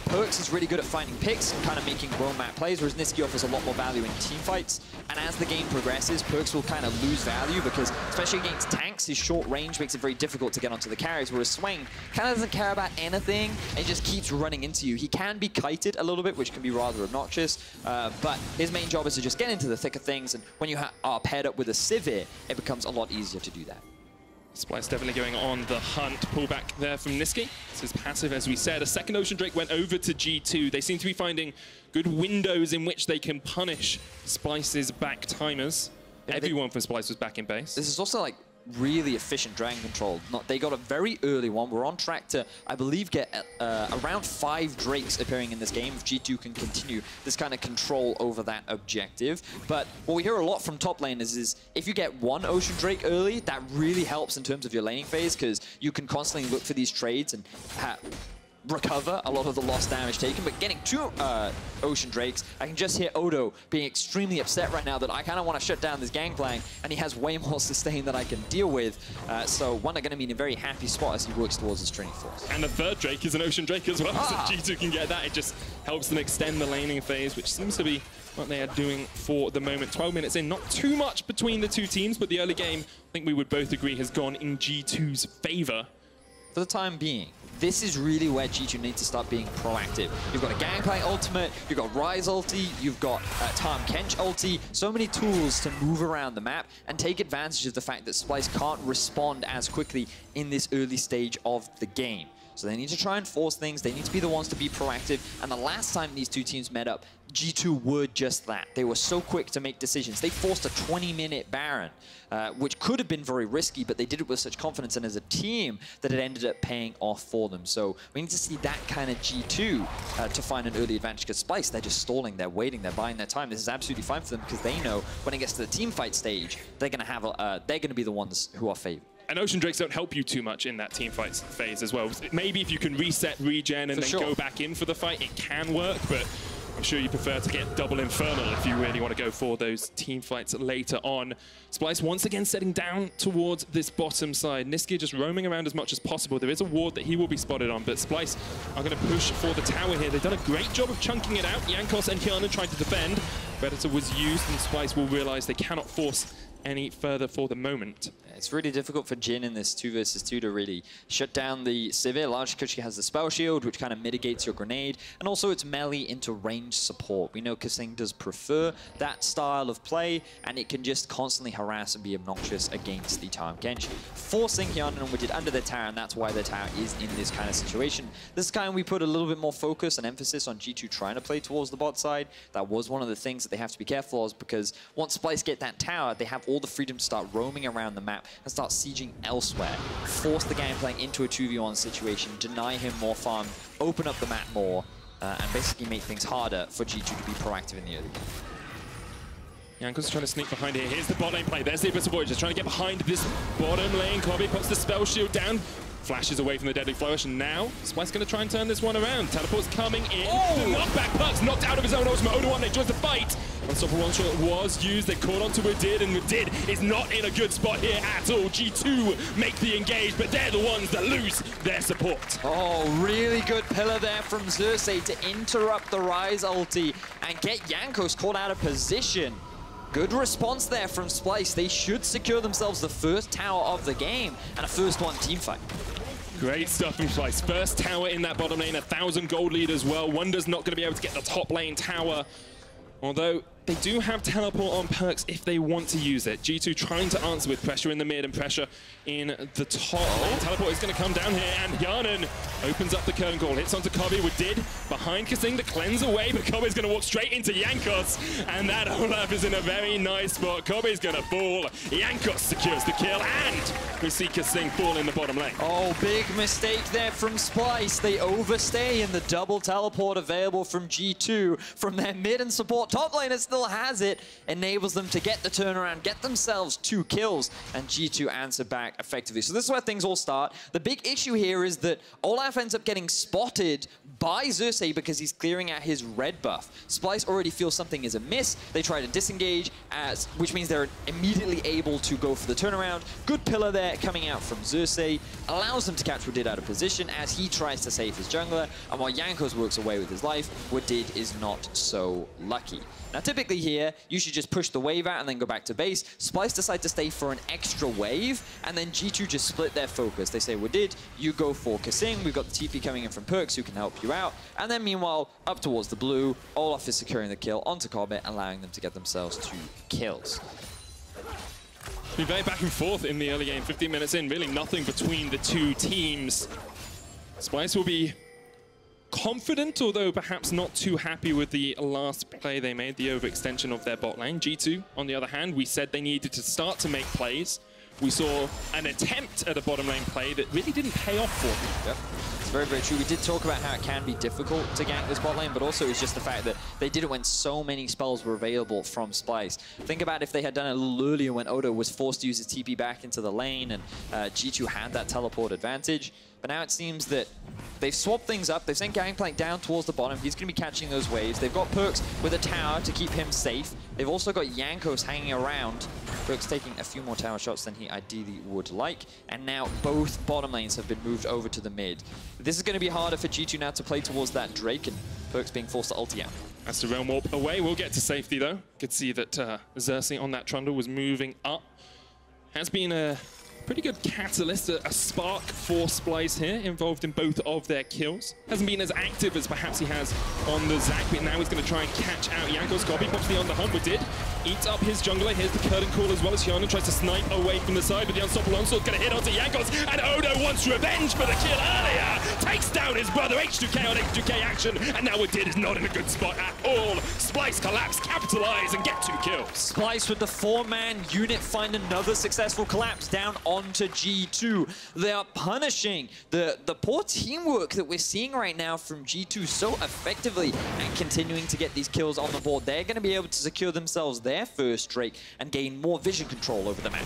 [SPEAKER 17] PerkZ is really good at finding picks and kind of making roam map plays, whereas Nisqy offers a lot more value in team fights. And as the game progresses, PerkZ will kind of lose value because, especially against tanks, his short range makes it very difficult to get onto the carries, whereas Swain kind of doesn't care about anything and just keeps running into you. He can be kited a little bit, which can be rather obnoxious, but his main job is to just get into the thick of things, and when you are paired up with a Sivir, it becomes a lot easier to do that.
[SPEAKER 16] Splyce definitely going on the hunt. Pull back there from Nisqy. This is passive, as we said. A second Ocean Drake went over to G2. They seem to be finding good windows in which they can punish Splyce's back timers. Yeah, everyone from Splyce was back in base.
[SPEAKER 17] This is also like really efficient dragon control. They got a very early one. We're on track to, I believe, get around 5 Drakes appearing in this game if G2 can continue this kind of control over that objective. But what we hear a lot from top laners is if you get 1 Ocean Drake early, that really helps in terms of your laning phase, because you can constantly look for these trades and recover a lot of the lost damage taken. But getting 2 Ocean Drakes, I can just hear Odo being extremely upset right now that I kind of want to shut down this Gangplank, and he has way more sustain than I can deal with. So Wunder going to be in a very happy spot as he works towards his training force.
[SPEAKER 16] And the 3rd Drake is an Ocean Drake as well, so G2 can get that. It just helps them extend the laning phase, which seems to be what they are doing for the moment. 12 minutes in, not too much between the 2 teams, but the early game, I think we would both agree, has gone in G2's favor.
[SPEAKER 17] for the time being, this is really where G2 need to start being proactive. You've got a Gangplank ultimate, you've got Ryze ulti, you've got Tahm Kench ulti, so many tools to move around the map and take advantage of the fact that Splyce can't respond as quickly in this early stage of the game. So they need to try and force things, they need to be the ones to be proactive, and the last time these two teams met up, G2 were just that. They were so quick to make decisions. They forced a 20-minute Baron, which could have been very risky, but they did it with such confidence and as a team that it ended up paying off for them. So we need to see that kind of G2 to find an early advantage, because Splyce, they're just stalling, they're waiting, they're buying their time. This is absolutely fine for them because they know when it gets to the team fight stage, they're going to be the ones who are favored.
[SPEAKER 16] And Ocean Drakes don't help you too much in that team fight phase as well. Maybe if you can reset, regen, and then go back in for the fight, it can work, but I'm sure you prefer to get double Infernal if you really want to go for those team fights later on. Splyce once again setting down towards this bottom side. Nisqy just roaming around as much as possible. There is a ward that he will be spotted on, but Splyce are going to push for the tower here. They've done a great job of chunking it out. Jankos and Hjärnan trying to defend. Predator was used, and Splyce will realize they cannot force any further for the moment.
[SPEAKER 17] It's really difficult for Jhin in this 2 versus 2 to really shut down the Sivir, largely because she has the spell shield, which kind of mitigates your grenade, and also it's melee into range support. We know kaSing does prefer that style of play, and it can just constantly harass and be obnoxious against the Tahm Kench, forcing Hjärnan and Wadid under their tower, and that's why their tower is in this kind of situation. This time we put a little bit more focus and emphasis on G2 trying to play towards the bot side. That was one of the things that they have to be careful of, because once Splyce get that tower, they have all the freedom to start roaming around the map and start sieging elsewhere, force the Gangplank into a 2v1 situation, deny him more farm, open up the map more, and basically make things harder for G2 to be proactive in the early game.
[SPEAKER 16] Jankos trying to sneak behind here. Here's the bot lane play. There's the Abyssal Void, just trying to get behind this bottom lane. Kobbe puts the spell shield down, flashes away from the Deadly Flourish, and now Splyce going to try and turn this one around. Teleport's coming in. The knockback, PerkZ knocked out of his own ultimate. Odoamne joins the fight. Unstoppable one shot was used. They caught onto Wadid, and Wadid is not in a good spot here at all. G2 make the engage, but they're the ones that lose their support.
[SPEAKER 17] Oh, really good pillar there from Xerxe to interrupt the Ryze ulti and get Jankos caught out of position. Good response there from Splyce. They should secure themselves the first tower of the game and a first one team fight.
[SPEAKER 16] Great stuff from Splyce. First tower in that bottom lane, 1,000 gold lead as well. Wunder's not going to be able to get the top lane tower, although they do have teleport on PerkZ if they want to use it. G2 trying to answer with pressure in the mid and pressure in the top lane. Teleport is going to come down here, and Hjärnan opens up the curtain call. Hits onto Kobbe. Wadid behind kaSing to cleanse away, but Kobbe is going to walk straight into Jankos, and that Olaf is in a very nice spot. Kobbe is going to fall. Jankos secures the kill, and we see kaSing fall in the bottom lane.
[SPEAKER 17] Oh, big mistake there from Splyce. They overstay in the double teleport available from G2 from their mid and support. Top lane is still has it, enables them to get the turnaround, get themselves 2 kills, and G2 answer back effectively. So this is where things all start. The big issue here is that Olaf ends up getting spotted by Xerxe because he's clearing out his red buff. Splyce already feels something is amiss. They try to disengage, which means they're immediately able to go for the turnaround. Good pillar there coming out from Xerxe, allows them to catch Wadid out of position as he tries to save his jungler, and while Jankos works away with his life, Wadid is not so lucky. Now, typically here, you should just push the wave out and then go back to base. Splyce decide to stay for an extra wave, and then G2 just split their focus. They say, Wadid, you go for kaSing. We've got the TP coming in from PerkZ who can help you out. And then meanwhile, up towards the blue, Olaf is securing the kill onto Kobbe, allowing them to get themselves 2 kills.
[SPEAKER 16] It's been very back and forth in the early game. 15 minutes in, really nothing between the two teams. Splyce will be confident, although perhaps not too happy with the last play they made, the overextension of their bot lane. G2, on the other hand, we said they needed to start to make plays. We saw an attempt at a bottom lane play that really didn't pay off for them.
[SPEAKER 17] Yep. It's very, very true. We did talk about how it can be difficult to gank this bot lane, but also it's just the fact that they did it when so many spells were available from Splyce. Think about if they had done it a little earlier when Odo was forced to use his TP back into the lane and G2 had that teleport advantage. But now it seems that they've swapped things up. They've sent Gangplank down towards the bottom. He's going to be catching those waves. They've got PerkZ with a tower to keep him safe. They've also got Jankos hanging around. PerkZ taking a few more tower shots than he ideally would like. And now both bottom lanes have been moved over to the mid. This is going to be harder for G2 now to play towards that Drake, and PerkZ being forced to ulti out.
[SPEAKER 16] As the Realm Warp away, we'll get to safety though. Could see that Xerxe on that Trundle was moving up. Has been a Pretty good catalyst, a spark for Splyce here, involved in both of their kills. Hasn't been as active as perhaps he has on the Zac, but now he's going to try and catch out Jankos. Kobbe pops the on the hunt, Wadid eats up his jungler. Here's the curtain call as well as Hjärnan tries to snipe away from the side, but the unstoppable onslaught going to hit onto Jankos, and Odo wants revenge for the kill earlier. Takes down his brother, H2K on H2K action, and now Wadid is not in a good spot at all. Splyce collapse, capitalize, and get 2 kills.
[SPEAKER 17] Splyce with the 4-man unit find another successful collapse down onto G2. They are punishing the poor teamwork that we're seeing right now from G2 so effectively and continuing to get these kills on the board. They're going to be able to secure themselves their first Drake and gain more vision control over the map.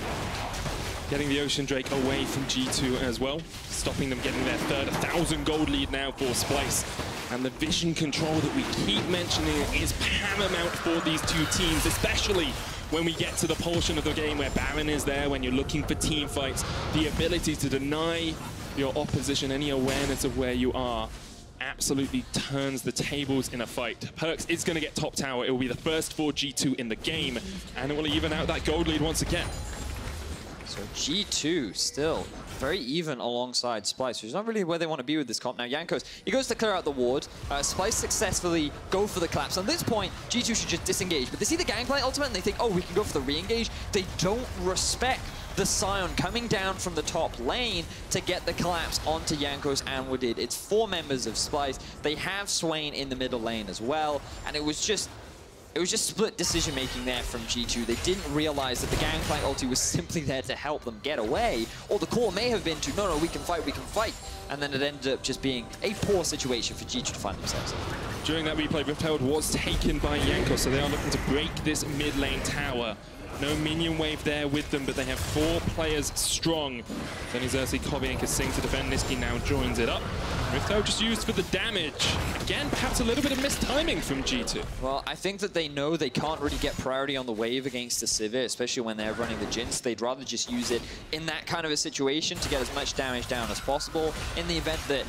[SPEAKER 16] Getting the Ocean Drake away from G2 as well, stopping them getting their third 1,000 gold lead now for Splyce. And the vision control that we keep mentioning is paramount for these two teams, especially when we get to the portion of the game where Baron is there, when you're looking for team fights. The ability to deny your opposition any awareness of where you are absolutely turns the tables in a fight. PerkZ is going to get top tower. It will be the first for G2 in the game, and it will even out that gold lead once again.
[SPEAKER 17] So G2 still very even alongside Splyce, which is not really where they want to be with this comp. Now Jankos, he goes to clear out the ward. Splyce successfully go for the collapse. At this point, G2 should just disengage, but they see the Gangplank ultimate and they think, oh, we can go for the re-engage. They don't respect the Sion coming down from the top lane to get the collapse onto Jankos and Wadid. It's 4 members of Splyce. They have Swain in the middle lane as well, and it was just split decision-making there from G2. They didn't realize that the Gangplank ulti was simply there to help them get away, or the call may have been to, no, we can fight, and then it ended up just being a poor situation for G2 to find themselves in.
[SPEAKER 16] During that replay, Withheld was taken by Jankos, so they are looking to break this mid lane tower. No minion wave there with them, but they have 4 players strong. Then Xerxe, Kobbe, and kaSing to defend. Nisqy now joins it up. Withheld just used for the damage. Again, perhaps a little bit of missed timing from G2.
[SPEAKER 17] Well, I think that they know they can't really get priority on the wave against the Sivir, especially when they're running the Jhin. They'd rather just use it in that kind of a situation to get as much damage down as possible. In the event that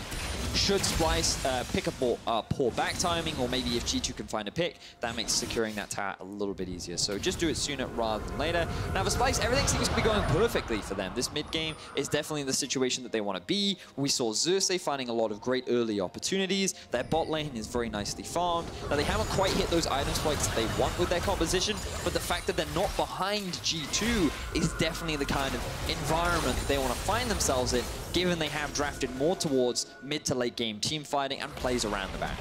[SPEAKER 17] should Splyce pick up poor back timing, or maybe if G2 can find a pick, that makes securing that tower a little bit easier. So just do it sooner rather than later. Now for Splyce, everything seems to be going perfectly for them. This mid game is definitely the situation that they want to be. We saw Xerxe finding a lot of great early opportunities. Their bot lane is very nicely farmed. Now they haven't quite hit those item spikes that they want with their composition, but the fact that they're not behind G2 is definitely the kind of environment that they want to find themselves in, given they have drafted more towards mid to late game team fighting and plays around the back.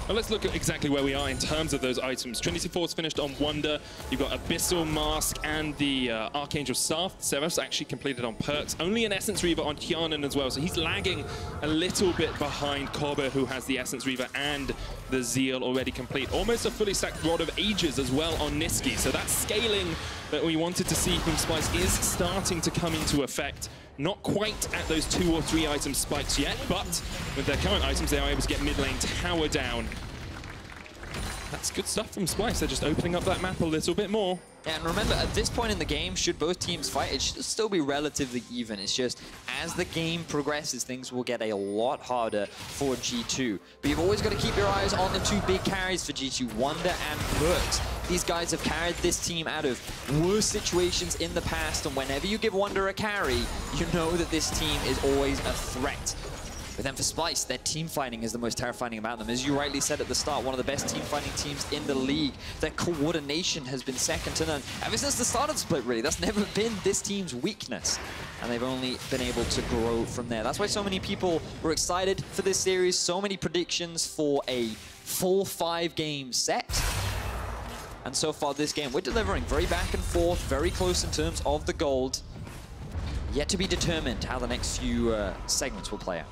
[SPEAKER 16] Well, let's look at exactly where we are in terms of those items. Trinity Force finished on Wunder. You've got Abyssal Mask and the Archangel Staff. Xerxe actually completed on PerkZ. Only an Essence Reaver on Hjärnan as well, so he's lagging a little bit behind Kobbe, who has the Essence Reaver and the Zeal already complete. Almost a fully stacked Rod of Ages as well on Nisqy. So that scaling that we wanted to see from Splyce is starting to come into effect. Not quite at those 2 or 3 item spikes yet, but with their current items, they are able to get mid lane tower down. That's good stuff from Splyce. They're just opening up that map a little bit more.
[SPEAKER 17] Yeah, and remember, at this point in the game, should both teams fight, it should still be relatively even. It's just, as the game progresses, things will get a lot harder for G2. But you've always got to keep your eyes on the 2 big carries for G2, Wunder and PerkZ. These guys have carried this team out of worse situations in the past, and whenever you give Wunder a carry, you know that this team is always a threat. But then for Splyce, their team fighting is the most terrifying about them. As you rightly said at the start, one of the best team fighting teams in the league. Their coordination has been second to none. Ever since the start of the split, really, that's never been this team's weakness. And they've only been able to grow from there. That's why so many people were excited for this series. So many predictions for a full 5-game set. And so far this game, we're delivering very back and forth, very close in terms of the gold. Yet to be determined how the next few segments will play out.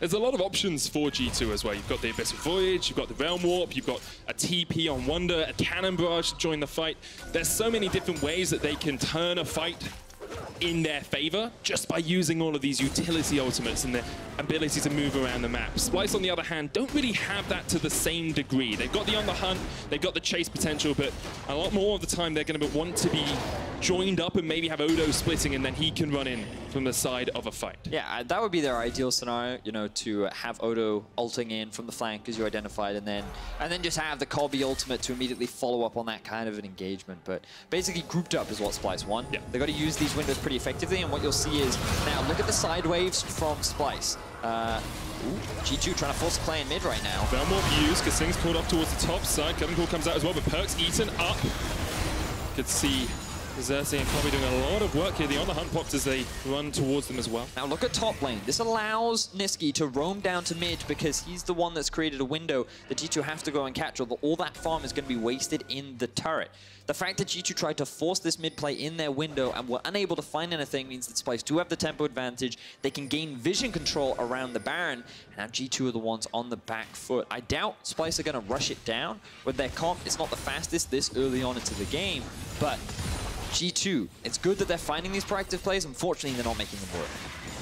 [SPEAKER 16] There's a lot of options for G2 as well. You've got the Abyssal Voyage, you've got the Realm Warp, you've got a TP on Wunder, a Cannon Barrage to join the fight. There's so many different ways that they can turn a fight in their favor just by using all of these utility ultimates and their ability to move around the map. Splyce, on the other hand, don't really have that to the same degree. They've got the on the hunt, they've got the chase potential, but a lot more of the time they're going to want to be joined up and maybe have Odo splitting, and then he can run in from the side of a fight.
[SPEAKER 17] Yeah, that would be their ideal scenario, you know, to have Odo ulting in from the flank as you identified, and then just have the Kobbe ultimate to immediately follow up on that kind of an engagement. But basically grouped up is what Splyce want. Yeah. They've got to use these windows pretty effectively, and what you'll see is, now look at the side waves from Splyce. G2 trying to force a play in mid right now.
[SPEAKER 16] Well, more views, Kasing's pulled up towards the top side. Gangplank comes out as well, but PerkZ eaten up. Could see Xerxe and Kobbe doing a lot of work here. The on the hunt pops as they run towards them as well.
[SPEAKER 17] Now look at top lane. This allows Nisqy to roam down to mid because he's the one that's created a window that G2 have to go and catch, although all that farm is going to be wasted in the turret. The fact that G2 tried to force this mid play in their window and were unable to find anything means that Splyce do have the tempo advantage. They can gain vision control around the Baron, and now G2 are the ones on the back foot. I doubt Splyce are going to rush it down with their comp. It's not the fastest this early on into the game, but G2, it's good that they're finding these proactive plays. Unfortunately, they're not making them work.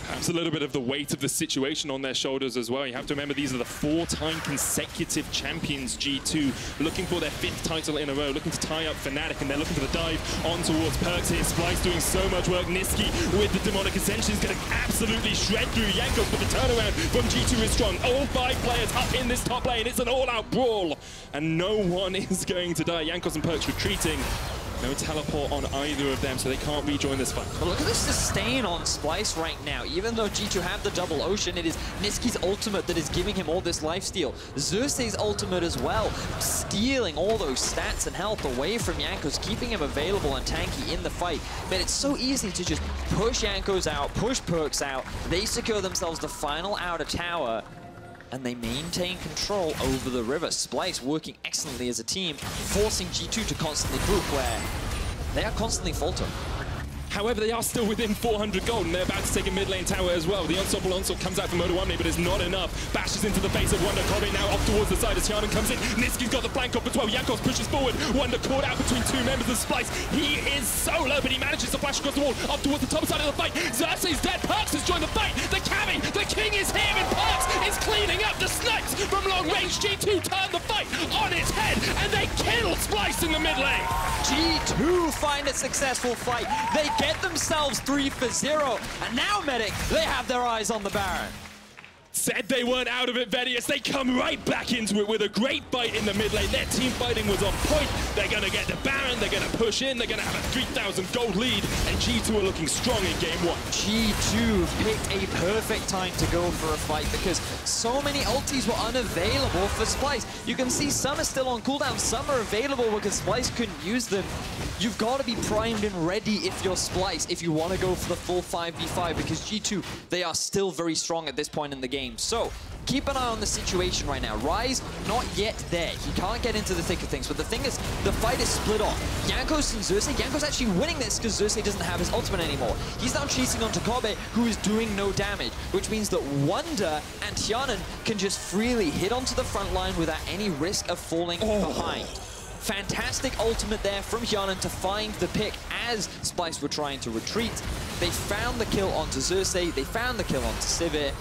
[SPEAKER 16] Perhaps a little bit of the weight of the situation on their shoulders as well. You have to remember these are the 4-time consecutive champions, G2, looking for their 5th title in a row, looking to tie up Fnatic, and they're looking for the dive on towards PerkZ here. Splyce doing so much work. Nisqy with the demonic ascension is going to absolutely shred through Jankos, but the turnaround from G2 is strong. All 5 players up in this top lane. It's an all-out brawl, and no one is going to die. Jankos and PerkZ retreating. No teleport on either of them, so they can't rejoin this fight.
[SPEAKER 17] But look at the sustain on Splyce right now. Even though G2 have the double ocean, it is Nisqy's ultimate that is giving him all this lifesteal. Xerxe's ultimate as well, stealing all those stats and health away from Jankos, keeping him available and tanky in the fight. But it's so easy to just push Jankos out, push PerkZ out. They secure themselves the final outer tower, and they maintain control over the river. Splyce working excellently as a team, forcing G2 to constantly group where they are constantly faltering.
[SPEAKER 16] However, they are still within 400 gold, and they're about to take a mid lane tower as well. The unstoppable onslaught comes out from Odoamne, but it's not enough. Bashes into the face of Wunder. Kobbe now off towards the side as Hjärnan comes in. Nisqy's got the flank up as well. Jankos pushes forward. Wunder caught out between 2 members of Splyce. He is solo, but he manages to flash across the wall up towards the top side of the fight. Xerxe's dead. PerkZ has joined the fight. The Cammy, the king is here, and PerkZ is cleaning up the snipes from long range. G2 turn the fight on its head, and they kill Splyce in the mid lane.
[SPEAKER 17] G2 find a successful fight. They get themselves 3 for 0, and now Medic, they have their eyes on the Baron.
[SPEAKER 16] Said they weren't out of it, Vedius. They come right back into it with a great fight in the mid lane. Their team fighting was on point. They're going to get the Baron. They're going to push in. They're going to have a 3,000 gold lead. And G2 are looking strong in game 1.
[SPEAKER 17] G2 picked a perfect time to go for a fight because so many ultis were unavailable for Splyce. You can see some are still on cooldown. Some are available because Splyce couldn't use them. You've got to be primed and ready if you're Splyce, if you want to go for the full 5v5, because G2, they are still very strong at this point in the game. So keep an eye on the situation right now. Ryze, not yet there. He can't get into the thick of things. But the thing is, the fight is split off. Jankos and Xerxe. Jankos actually winning this because Xerxe doesn't have his ultimate anymore. He's now chasing onto Kobbe, who is doing no damage, which means that Wunder and Hjärnan can just freely hit onto the front line without any risk of falling behind. Fantastic ultimate there from Hjärnan to find the pick as Splyce were trying to retreat. They found the kill onto Xerxe. They found the kill onto Sivir.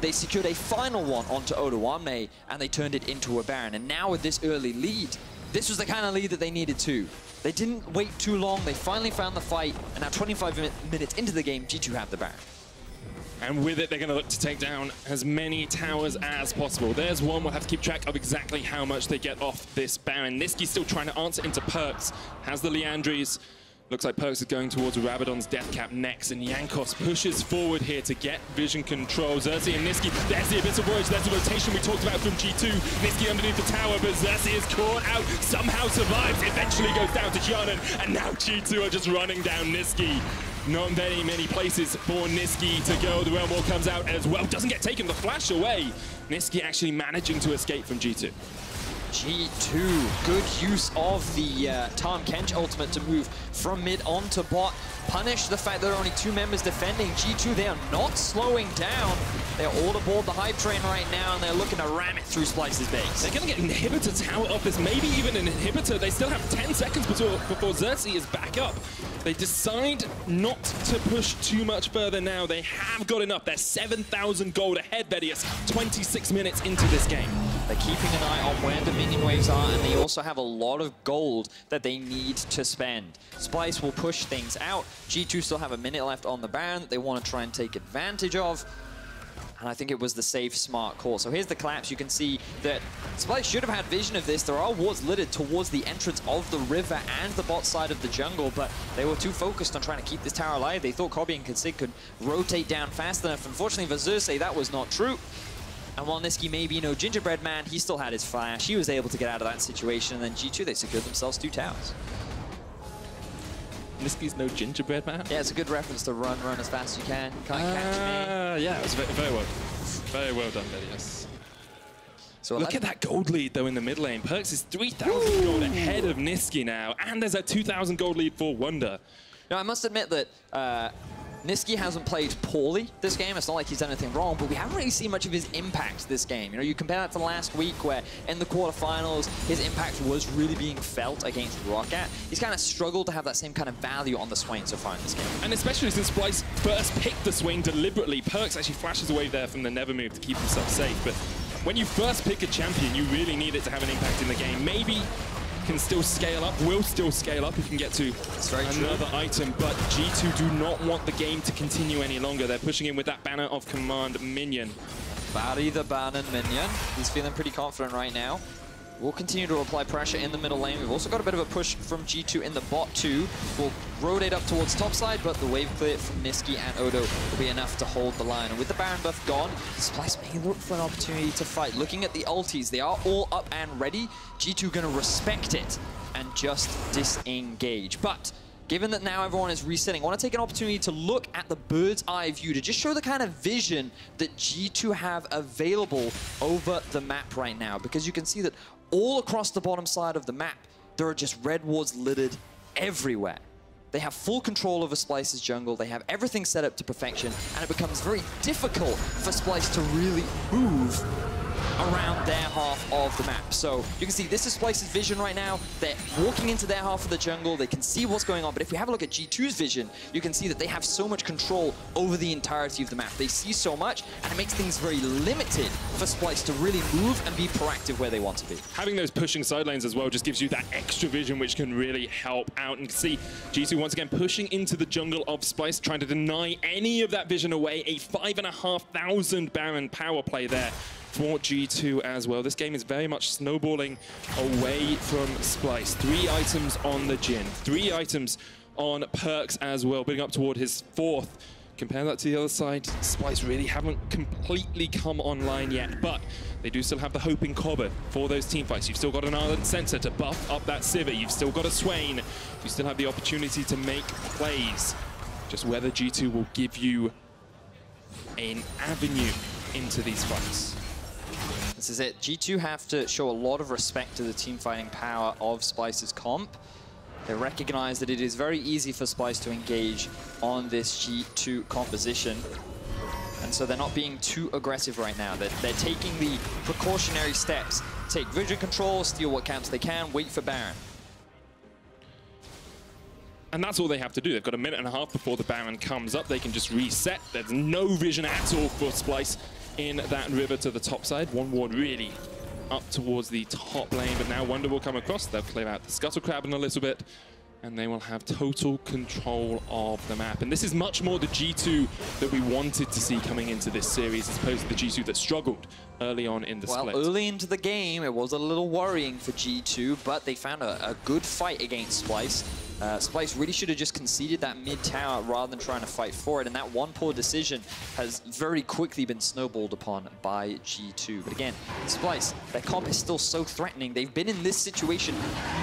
[SPEAKER 17] They secured a final one onto Odoamne, and they turned it into a Baron. And now with this early lead, this was the kind of lead that they needed too. They didn't wait too long. They finally found the fight, and now 25 minutes into the game, G2 have the Baron.
[SPEAKER 16] And with it, they're going to look to take down as many towers as possible. There's one. We'll have to keep track of exactly how much they get off this Baron. Nisqy's still trying to answer into PerkZ. Has the Liandry's. Looks like PerkZ is going towards Rabadon's death cap next, and Jankos pushes forward here to get vision control. Xerxe and Nisqy, there's the Abyssal Voyage, there's the rotation we talked about from G2. Nisqy underneath the tower, but Xerxe is caught out, somehow survives, eventually goes down to Hjärnan, and now G2 are just running down Nisqy. Not very many places for Nisqy to go. The Realm Wall comes out as well, doesn't get taken the flash away. Nisqy actually managing to escape from G2.
[SPEAKER 17] G2, good use of the Tahm Kench ultimate to move from mid on to bot. Punish the fact that there are only 2 members defending. G2, they are not slowing down. They're all aboard the hype train right now, and they're looking to ram it through Splyce's base.
[SPEAKER 16] They're going to get an inhibitor tower off this, maybe even an inhibitor. They still have 10 seconds before Xerxe is back up. They decide not to push too much further now. They have got enough. They're 7,000 gold ahead, Vedius. 26 minutes into this game.
[SPEAKER 17] They're keeping an eye on where the minion waves are, and they also have a lot of gold that they need to spend. Splyce will push things out. G2 still have a minute left on the Baron that they want to try and take advantage of. And I think it was the safe, smart call. So here's the collapse. You can see that Splyce should have had vision of this. There are wards littered towards the entrance of the river and the bot side of the jungle, but they were too focused on trying to keep this tower alive. They thought Kobbe and kaSing could rotate down fast enough. Unfortunately for Xerxe, that was not true. And while Nisqy may be no gingerbread man, he still had his flash. He was able to get out of that situation. And then G2, they secured themselves 2 towers.
[SPEAKER 16] Nisqy's no gingerbread man?
[SPEAKER 17] Yeah, it's a good reference to run as fast as you can. Can't catch me.
[SPEAKER 16] Yeah, it was very well. Very well done, Vedius. So look at that gold lead, though, in the mid lane. PerkZ is 3,000 gold ahead of Nisqy now. And there's a 2,000 gold lead for Wunder.
[SPEAKER 17] Now, I must admit that Nisqy hasn't played poorly this game. It's not like he's done anything wrong, but we haven't really seen much of his impact this game. You know, you compare that to last week where in the quarterfinals, his impact was really being felt against Rocket. He's kind of struggled to have that same kind of value on the Swain so far in this game.
[SPEAKER 16] And especially since Splyce first picked the Swain deliberately, PerkZ actually flashes away there from the Never move to keep himself safe. But when you first pick a champion, you really need it to have an impact in the game. Maybe can still scale up, will still scale up if you can get to another item, but G2 do not want the game to continue any longer. They're pushing in with that banner of command minion.
[SPEAKER 17] Barry the banner minion. He's feeling pretty confident right now. We'll continue to apply pressure in the middle lane. We've also got a bit of a push from G2 in the bot too. We'll rotate up towards top side, but the wave clear from Nisqy and Odo will be enough to hold the line. And with the Baron buff gone, Splyce may look for an opportunity to fight. Looking at the ultis, they are all up and ready. G2 gonna respect it and just disengage. But given that now everyone is resetting, I want to take an opportunity to look at the bird's eye view to just show the kind of vision that G2 have available over the map right now. Because you can see that all across the bottom side of the map, there are just red wards littered everywhere. They have full control over Splyce's jungle. They have everything set up to perfection, and it becomes very difficult for Splyce to really move around their half of the map. So you can see this is Splyce's vision right now. They're walking into their half of the jungle. They can see what's going on. But if we have a look at G2's vision, you can see that they have so much control over the entirety of the map. They see so much, and it makes things very limited for Splyce to really move and be proactive where they want to be.
[SPEAKER 16] Having those pushing side lanes as well just gives you that extra vision, which can really help out. And you can see G2 once again pushing into the jungle of Splyce, trying to deny any of that vision away. A 5,500 Baron power play there for G2 as well. This game is very much snowballing away from Splyce. 3 items on the Jhin, 3 items on PerkZ as well, building up toward his 4th. Compare that to the other side, Splyce really haven't completely come online yet, but they do still have the hope in Kobbe for those team fights. You've still got an Ardent Center to buff up that Sivir. You've still got a Swain. You still have the opportunity to make plays. Just whether G2 will give you an avenue into these fights.
[SPEAKER 17] This is it. G2 have to show a lot of respect to the team fighting power of Splyce's comp. They recognize that it is very easy for Splyce to engage on this G2 composition. And so they're not being too aggressive right now. They're taking the precautionary steps. Take vision control, steal what camps they can, wait for Baron.
[SPEAKER 16] And that's all they have to do. They've got a minute and a half before the Baron comes up. They can just reset. There's no vision at all for Splyce in that river to the top side. One ward really up towards the top lane, but now Wunder will come across. They'll clear out the Scuttle Crab in a little bit, and they will have total control of the map. And this is much more the G2 that we wanted to see coming into this series, as opposed to the G2 that struggled early on in the split.
[SPEAKER 17] Well, early into the game, it was a little worrying for G2, but they found a good fight against Splyce. Splyce really should have just conceded that mid tower rather than trying to fight for it, and that one poor decision has very quickly been snowballed upon by G2. But again, Splyce, their comp is still so threatening. They've been in this situation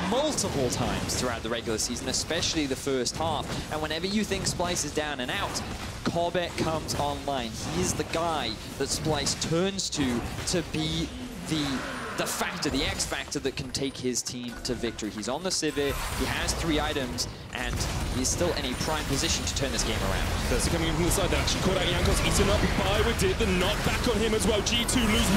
[SPEAKER 17] multiple times throughout the regular season, especially the first half. And whenever you think Splyce is down and out, Kobbe comes online. He's the guy that Splyce turns to be the factor, the X factor that can take his team to victory. He's on the Sivir, he has 3 items, and he's still in a prime position to turn this game around.
[SPEAKER 16] So coming in from the side, they actually caught out Jankos, eaten up by Wadid, the knockback on him as well. G2 lose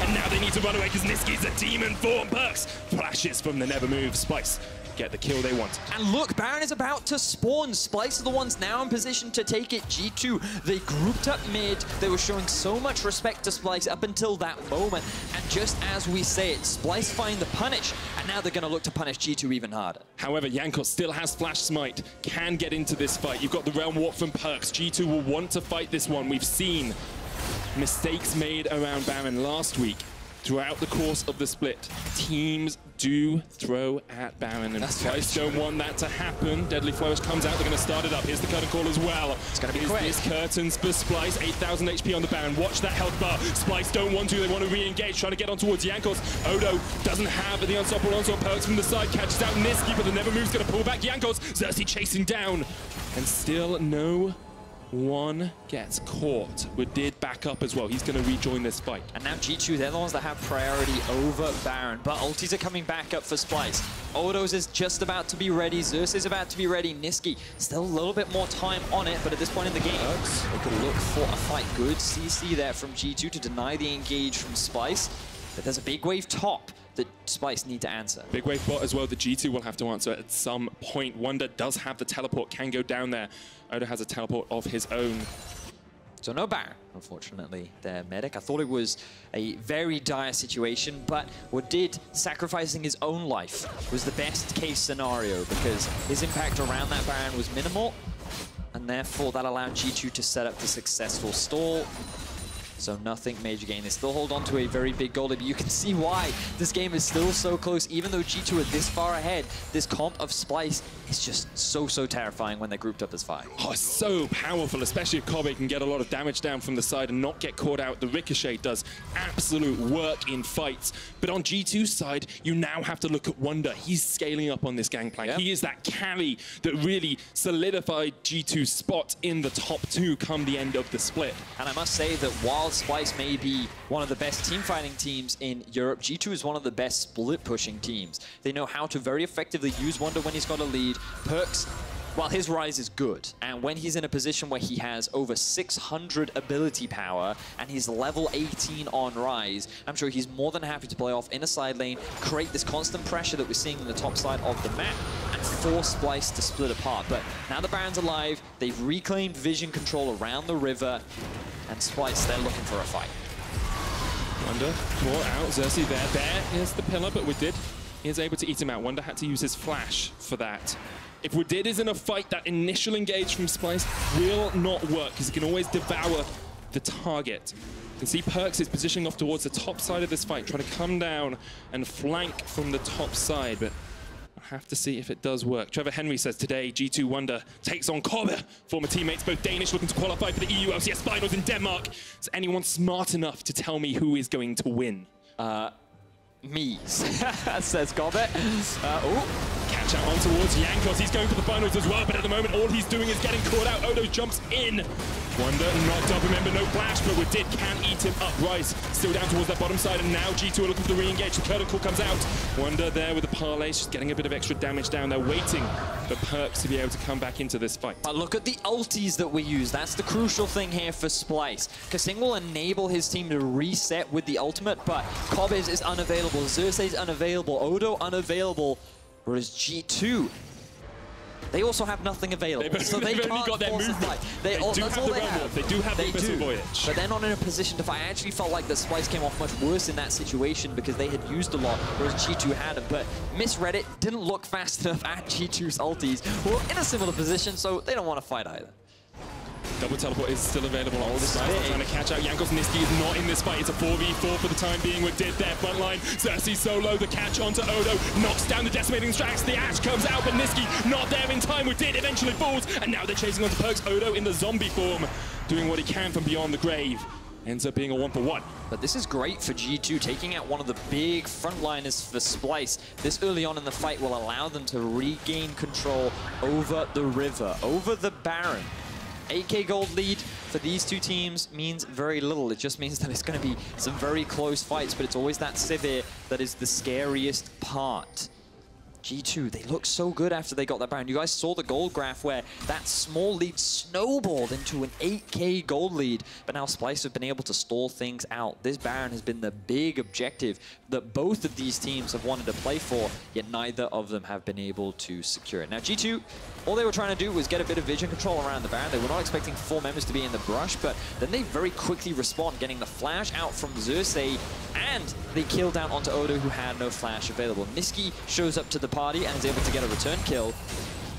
[SPEAKER 16] 1, and now they need to run away because Nisqy's a demon form. PerkZ flashes from the Never move. Splyce get the kill they want.
[SPEAKER 17] And look, Baron is about to spawn. Splyce are the ones now in position to take it. G2, they grouped up mid. They were showing so much respect to Splyce up until that moment. And just as we say it, Splyce find the punish, and now they're going to look to punish G2 even harder.
[SPEAKER 16] However, Jankos still has Flash Smite, can get into this fight. You've got the Realm Warp from PerkZ. G2 will want to fight this one. We've seen mistakes made around Baron last week. Throughout the course of the split, teams do throw at Baron, and Splyce don't want that to happen. Deadly Flourish comes out, they're going to start it up. Here's the curtain call as well.
[SPEAKER 17] It's going to be quick.
[SPEAKER 16] This curtains for Splyce, 8,000 HP on the Baron. Watch that health bar. Splyce don't want to, they want to re-engage, trying to get on towards Jankos. Odo doesn't have the unstoppable onslaught. PerkZ from the side catches out Nisqy, but the Never Move's going to pull back Jankos. Xerxe chasing down, and still no one gets caught. Wadid back up as well. He's going to rejoin this fight.
[SPEAKER 17] And now G2, they're the ones that have priority over Baron. But ultis are coming back up for Splyce. Odo's is just about to be ready. Xerxe is about to be ready. Nisqy, still a little bit more time on it, but at this point in the game, they could look for a fight. Good CC there from G2 to deny the engage from Splyce. But there's a big wave top that Splyce need to answer.
[SPEAKER 16] Big wave bot as well that G2 will have to answer at some point. Wunder does have the teleport, can go down there. Odo has a teleport of his own.
[SPEAKER 17] So no Baron, unfortunately, their medic. I thought it was a very dire situation, but Wadid sacrificing his own life was the best case scenario because his impact around that Baron was minimal, and therefore that allowed G2 to set up the successful stall. So nothing major gain. They still hold on to a very big goal lead, but you can see why this game is still so close. Even though G2 are this far ahead, this comp of Splyce is just so terrifying when they're grouped up as 5.
[SPEAKER 16] Oh, it's so powerful, especially if Kobbe can get a lot of damage down from the side and not get caught out. The Ricochet does absolute work in fights. But on G2's side, you now have to look at Wunder. He's scaling up on this Gangplank. Yep. He is that carry that really solidified G2's spot in the top 2 come the end of the split.
[SPEAKER 17] And I must say that while Splyce may be one of the best team fighting teams in Europe, G2 is one of the best split pushing teams. They know how to very effectively use Wunder when he's got a lead. PerkZ, well, his Ryze is good, and when he's in a position where he has over 600 ability power and he's level 18 on Ryze, I'm sure he's more than happy to play off in a side lane, create this constant pressure that we're seeing in the top side of the map, and force Splyce to split apart. But now the Baron's alive, they've reclaimed vision control around the river, and Splyce, they're looking for a fight.
[SPEAKER 16] Wunder caught out, Xerxe there. There is the pillar, but Wadid is able to eat him out. Wunder had to use his flash for that. If Wadid is in a fight, that initial engage from Splyce will not work, because he can always devour the target. You can see PerkZ is positioning off towards the top side of this fight, trying to come down and flank from the top side, but I'll have to see if it does work. Trevor Henry says today, G2 Wunder takes on Kobbe. Former teammates, both Danish, looking to qualify for the EU LCS Finals in Denmark. Is anyone smart enough to tell me who is going to win?
[SPEAKER 17] Me, says Kobbe.
[SPEAKER 16] Catch out on towards Jankos. He's going for the finals as well, but at the moment, all he's doing is getting caught out. Odo jumps in. Wunder knocked up, remember, no flash, but Wadid can eat him up. Ryze still down towards that bottom side, and now G2 are looking for the re-engage. The curtain call comes out. Wunder there with the parlay, just getting a bit of extra damage down there, waiting for PerkZ to be able to come back into this fight.
[SPEAKER 17] But look at the ultis that we use. That's the crucial thing here for Splyce. kaSing will enable his team to reset with the ultimate, but Kobbe's is unavailable. Xerxe is unavailable. Odo unavailable. Whereas G2, they also have nothing available. So
[SPEAKER 16] they've only got their movement.
[SPEAKER 17] They do have the realm warp.
[SPEAKER 16] They do have the Abyssal Voyage.
[SPEAKER 17] But they're not in a position to fight. I actually felt like the Splyce came off much worse in that situation because they had used a lot, whereas G2 hadn't. But misread it, didn't look fast enough at G2's ultis, who are in a similar position, so they don't want to fight either.
[SPEAKER 16] Double teleport is still available. All this time trying to catch out Jankos. Nisqy is not in this fight. It's a 4v4 for the time being. Wadid there, front line. Xerxe solo, the catch onto Odo. Knocks down the decimating strikes. The Ash comes out, but Nisqy not there in time. Wadid eventually falls, and now they're chasing onto PerkZ. Odo in the zombie form, doing what he can from beyond the grave. Ends up being a 1-for-1.
[SPEAKER 17] But this is great for G2, taking out one of the big frontliners for Splyce. This early on in the fight will allow them to regain control over the river, over the Baron. 8k gold lead for these two teams means very little. It just means that it's going to be some very close fights, but it's always that Sivir that is the scariest part. G2, they look so good after they got that Baron. You guys saw the gold graph where that small lead snowballed into an 8k gold lead, but now Splyce have been able to stall things out. This Baron has been the big objective that both of these teams have wanted to play for, yet neither of them have been able to secure it. Now G2, all they were trying to do was get a bit of vision control around the Baron. They were not expecting 4 members to be in the brush, but then they very quickly respond, getting the flash out from Xerxe, and they kill down onto Odo, who had no flash available. Nisqy shows up to the party and is able to get a return kill.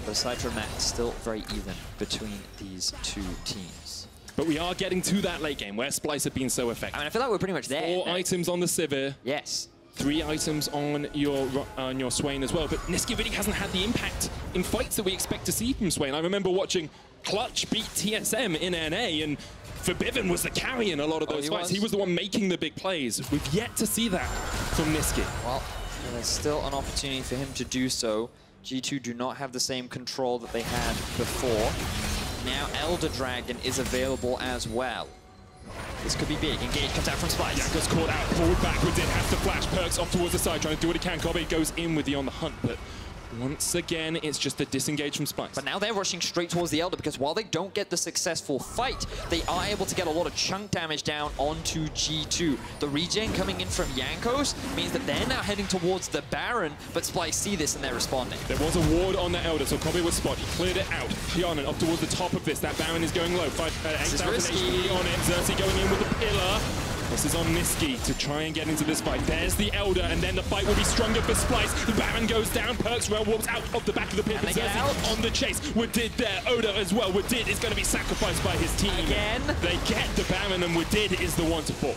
[SPEAKER 17] But aside from that, still very even between these two teams.
[SPEAKER 16] But we are getting to that late game where Splyce have been so effective.
[SPEAKER 17] I mean, I feel like we're pretty much there.
[SPEAKER 16] 4 items on the Sivir.
[SPEAKER 17] Yes.
[SPEAKER 16] 3 items on your Swain as well. But Nisqy really hasn't had the impact in fights that we expect to see from Swain. I remember watching Clutch beat TSM in NA, and Forbidden was the carry in a lot of those fights. He was the one making the big plays. We've yet to see that from Nisqy.
[SPEAKER 17] Well, there's still an opportunity for him to do so. G2 do not have the same control that they had before. Now Elder Dragon is available as well. This could be big. Engage comes out from Splyce.
[SPEAKER 16] Jankos caught out, forward backward, has to flash. PerkZ off towards the side, trying to do what he can. Kobbe goes in with the on the hunt, but once again, it's just a disengage from Splyce.
[SPEAKER 17] But now they're rushing straight towards the Elder, because while they don't get the successful fight, they are able to get a lot of chunk damage down onto G2. The regen coming in from Jankos means that they're now heading towards the Baron, but Splyce see this and they're responding.
[SPEAKER 16] There was a ward on the Elder, so Kobbe was spotted. He cleared it out. Hjärnan up towards the top of this. That Baron is going low. 8,000 HP on it. Xerxe going in with the pillar. This is on Nisqy to try and get into this fight. There's the Elder, and then the fight will be stronger for Splyce. The Baron goes down. PerkZ rail warps out of the back of the pit.
[SPEAKER 17] And they get out
[SPEAKER 16] on the chase. Wadid there. Odo as well. Wadid is going to be sacrificed by his team.
[SPEAKER 17] Again.
[SPEAKER 16] They get the Baron, and Wadid is the one to fall.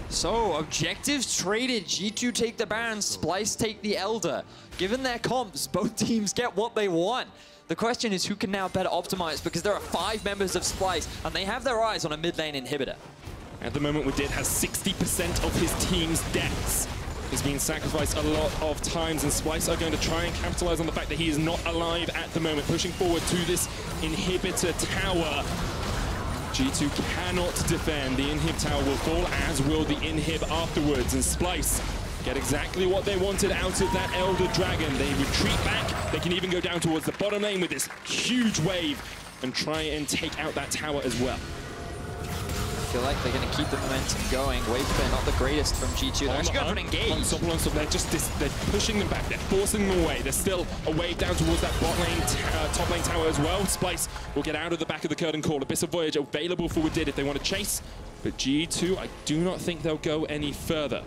[SPEAKER 17] So, objectives traded. G2 take the Baron, Splyce take the Elder. Given their comps, both teams get what they want. The question is who can now better optimize, because there are 5 members of Splyce, and they have their eyes on a mid lane inhibitor.
[SPEAKER 16] At the moment, Wadid has 60% of his team's deaths. He's been sacrificed a lot of times, and Splyce are going to try and capitalize on the fact that he is not alive at the moment, pushing forward to this inhibitor tower. G2 cannot defend. The inhib tower will fall, as will the inhib afterwards, and Splyce get exactly what they wanted out of that Elder Dragon. They retreat back. They can even go down towards the bottom lane with this huge wave and try and take out that tower as well.
[SPEAKER 17] I feel like they're going to keep the momentum going. Wave clear not the greatest from G2. They're actually going for an engage.
[SPEAKER 16] They're pushing them back. They're forcing them away. There's still a wave down towards that bot lane, top lane tower as well. Splyce will get out of the back of the curtain call. Abyss of Voyage available for Wadid if they want to chase. But G2, I do not think they'll go any further.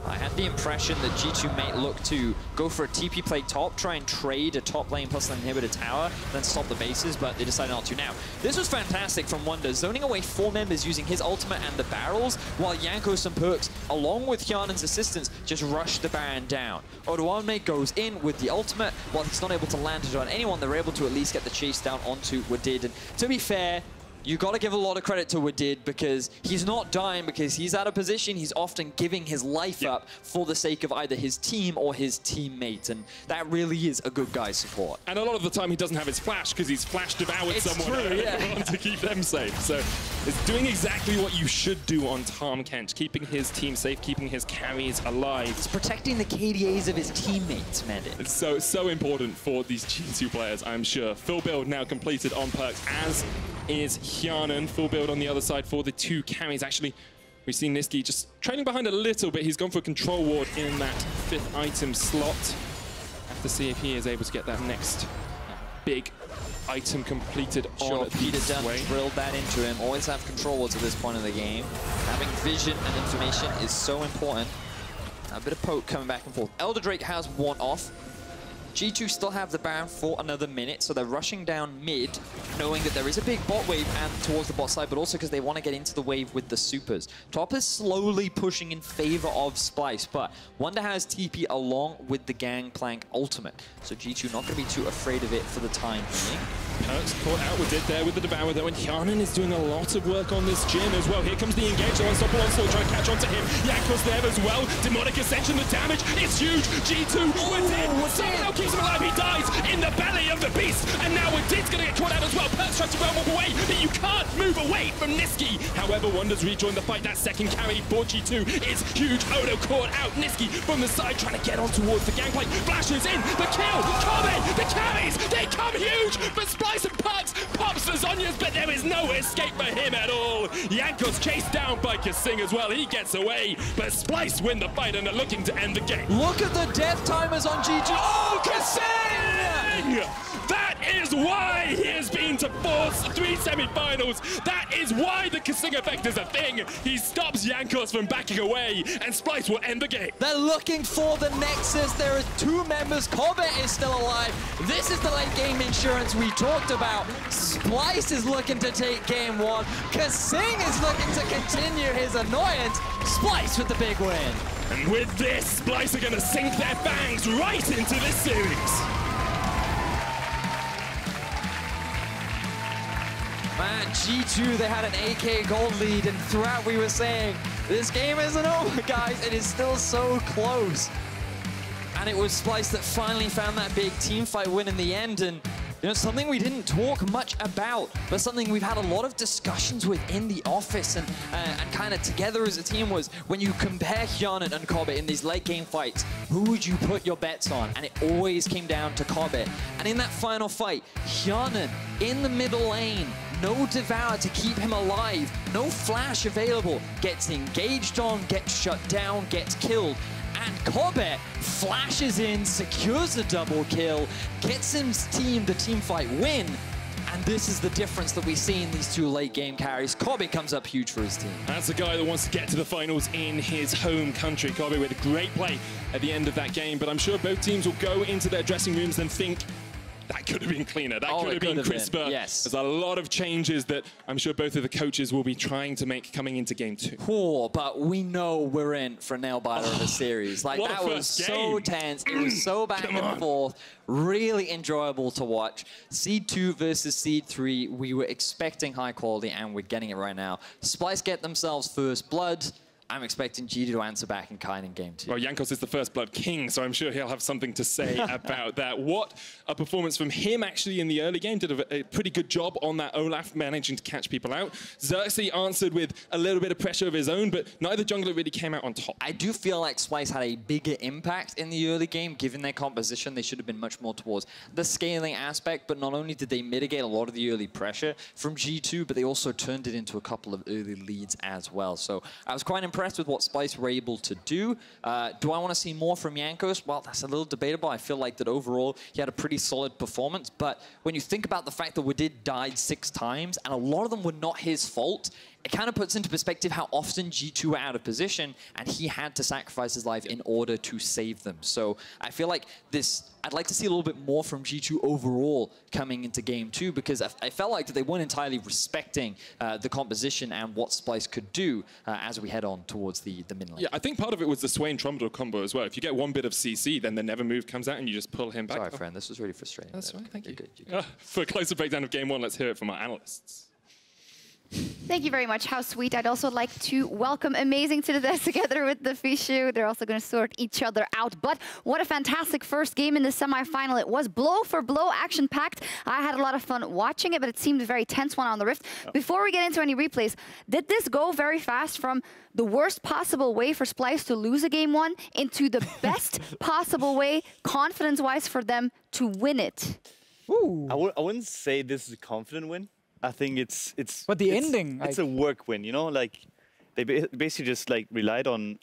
[SPEAKER 17] I had the impression that G2 may look to go for a TP play top, try and trade a top lane plus an inhibitor tower, then stop the bases, but they decided not to. Now, this was fantastic from Wunder, zoning away 4 members using his ultimate and the barrels, while Jankos and PerkZ, along with Hjärnan's assistance, just rush the Baron down. Odoamne goes in with the ultimate. While he's not able to land it on anyone, they're able to at least get the chase down onto Wadid. And to be fair, you got to give a lot of credit to Wadid, because he's not dying because he's out of position. He's often giving his life up for the sake of either his team or his teammates, and that really is a good guy support.
[SPEAKER 16] And a lot of the time he doesn't have his flash because he's flash devoured someone to keep them safe. So it's doing exactly what you should do on Tahm Kench, keeping his team safe, keeping his carries alive.
[SPEAKER 17] He's protecting the KDAs of his teammates, Medic.
[SPEAKER 16] It's so important for these G2 players, I'm sure. Full build now completed on PerkZ, as is Hjärnan. Full build on the other side for the 2 carries. Actually, we've seen Nisqy just trailing behind a little bit. He's gone for a control ward in that 5th item slot. Have to see if he is able to get that next big item completed on
[SPEAKER 17] Peter Dunn drilled that into him. Always have control wards at this point in the game. Having vision and information is so important. A bit of poke coming back and forth. Elder Drake has one off. G2 still have the Baron for another minute, so they're rushing down mid, knowing that there is a big bot wave and towards the bot side, but also because they want to get into the wave with the supers. Top is slowly pushing in favor of Splyce, but Wunder has TP along with the Gangplank ultimate, so G2 not going to be too afraid of it for the time being.
[SPEAKER 16] PerkZ caught out with it there with the Devour though, and Hjärnan is doing a lot of work on this Jhin as well. Here comes the engage, the unstoppable onslaught trying to catch onto him. Jankos there as well. Demonic Ascension, the damage is huge. G2, Wadid, somehow keeps him alive. He dies in the belly of the beast, and now Wadid's going to get caught out as well. PerkZ tries to run away, but you can't move away from Nisqy. However, Wunder's rejoined the fight. That second carry for G2 is huge. Odo caught out. Nisqy from the side trying to get on towards the Gangplank. Flashes in, the kill, Kobbe, the carries, they come huge for Splyce and PerkZ. Pops the Zhonya's, but there is no escape for him at all. Jankos chased down by kaSing as well. He gets away, but Splyce win the fight and are looking to end the game.
[SPEAKER 17] Look at the death timers on G2. Oh, kaSing!
[SPEAKER 16] That is why he has been to 3 semi-finals. That is why the kaSing effect is a thing. He stops Jankos from backing away, and Splyce will end the game.
[SPEAKER 17] They're looking for the Nexus. There are 2 members. Kobbe is still alive. This is the late game insurance we talked about. Splyce is looking to take game 1. kaSing is looking to continue his annoyance. Splyce with the big win.
[SPEAKER 16] And with this, Splyce are going to sink their fangs right into this series.
[SPEAKER 17] Man, G2, they had an AK gold lead, and throughout we were saying, this game isn't over, guys. It is still so close. And it was Splyce that finally found that big team fight win in the end, and you know, something we didn't talk much about, but something we've had a lot of discussions with in the office and kind of together as a team was when you compare Hjärnan and Kobbe in these late game fights, who would you put your bets on? And it always came down to Kobbe. And in that final fight, Hjärnan in the middle lane, no Devour to keep him alive, no flash available, gets engaged on, gets shut down, gets killed. And Kobbe flashes in, secures a double kill, gets his team the team fight win. And this is the difference that we see in these 2 late game carries. Kobbe comes up huge for his team.
[SPEAKER 16] That's a guy that wants to get to the finals in his home country. Kobbe with a great play at the end of that game. But I'm sure both teams will go into their dressing rooms and think, that could have been cleaner. That could have been crisper.
[SPEAKER 17] Yes.
[SPEAKER 16] There's a lot of changes that I'm sure both of the coaches will be trying to make coming into game 2.
[SPEAKER 17] Poor, but we know we're in for a nail-biter of the series. Like, that was so tense. It was so back and forth. Really enjoyable to watch. Seed 2 versus Seed 3. We were expecting high quality, and we're getting it right now. Splyce get themselves first blood. I'm expecting G2 to answer back in kind in game 2.
[SPEAKER 16] Well, Jankos is the first blood king, so I'm sure he'll have something to say about that. What a performance from him, actually, in the early game. Did a pretty good job on that Olaf, managing to catch people out. Xerxe answered with a little bit of pressure of his own, but neither jungler really came out on top.
[SPEAKER 17] I do feel like Splyce had a bigger impact in the early game, given their composition. They should have been much more towards the scaling aspect, but not only did they mitigate a lot of the early pressure from G2, but they also turned it into a couple of early leads as well. So I was quite impressed with what Splyce were able to do. Do I want to see more from Jankos? Well, that's a little debatable. I feel like that overall he had a pretty solid performance, but when you think about the fact that Wadid died 6 times and a lot of them were not his fault, it kind of puts into perspective how often G2 were out of position and he had to sacrifice his life in order to save them. So I feel like I'd like to see a little bit more from G2 overall coming into game 2, because I felt like that they weren't entirely respecting the composition and what Splyce could do as we head on towards the mid lane.
[SPEAKER 16] Yeah, I think part of it was the Swain Trundle combo as well. If you get one bit of CC, then the Never move comes out and you just pull him back.
[SPEAKER 17] Sorry, friend, this was really frustrating.
[SPEAKER 16] That's right, thank you. For a closer breakdown of game 1, let's hear it from our analysts.
[SPEAKER 13] Thank you very much. How sweet. I'd also like to welcome Amazing to the desk together with Deficio. They're also going to sort each other out. But what a fantastic first game in the semi-final. It was blow for blow, action-packed. I had a lot of fun watching it, but it seemed a very tense one on the Rift. Before we get into any replays, did this go very fast from the worst possible way for Splyce to lose a game 1 into the best possible way, confidence-wise, for them to win it?
[SPEAKER 18] Ooh. I wouldn't say this is a confident win. I think it's
[SPEAKER 2] but the ending,
[SPEAKER 18] it's a work win, you know, like they basically just like relied on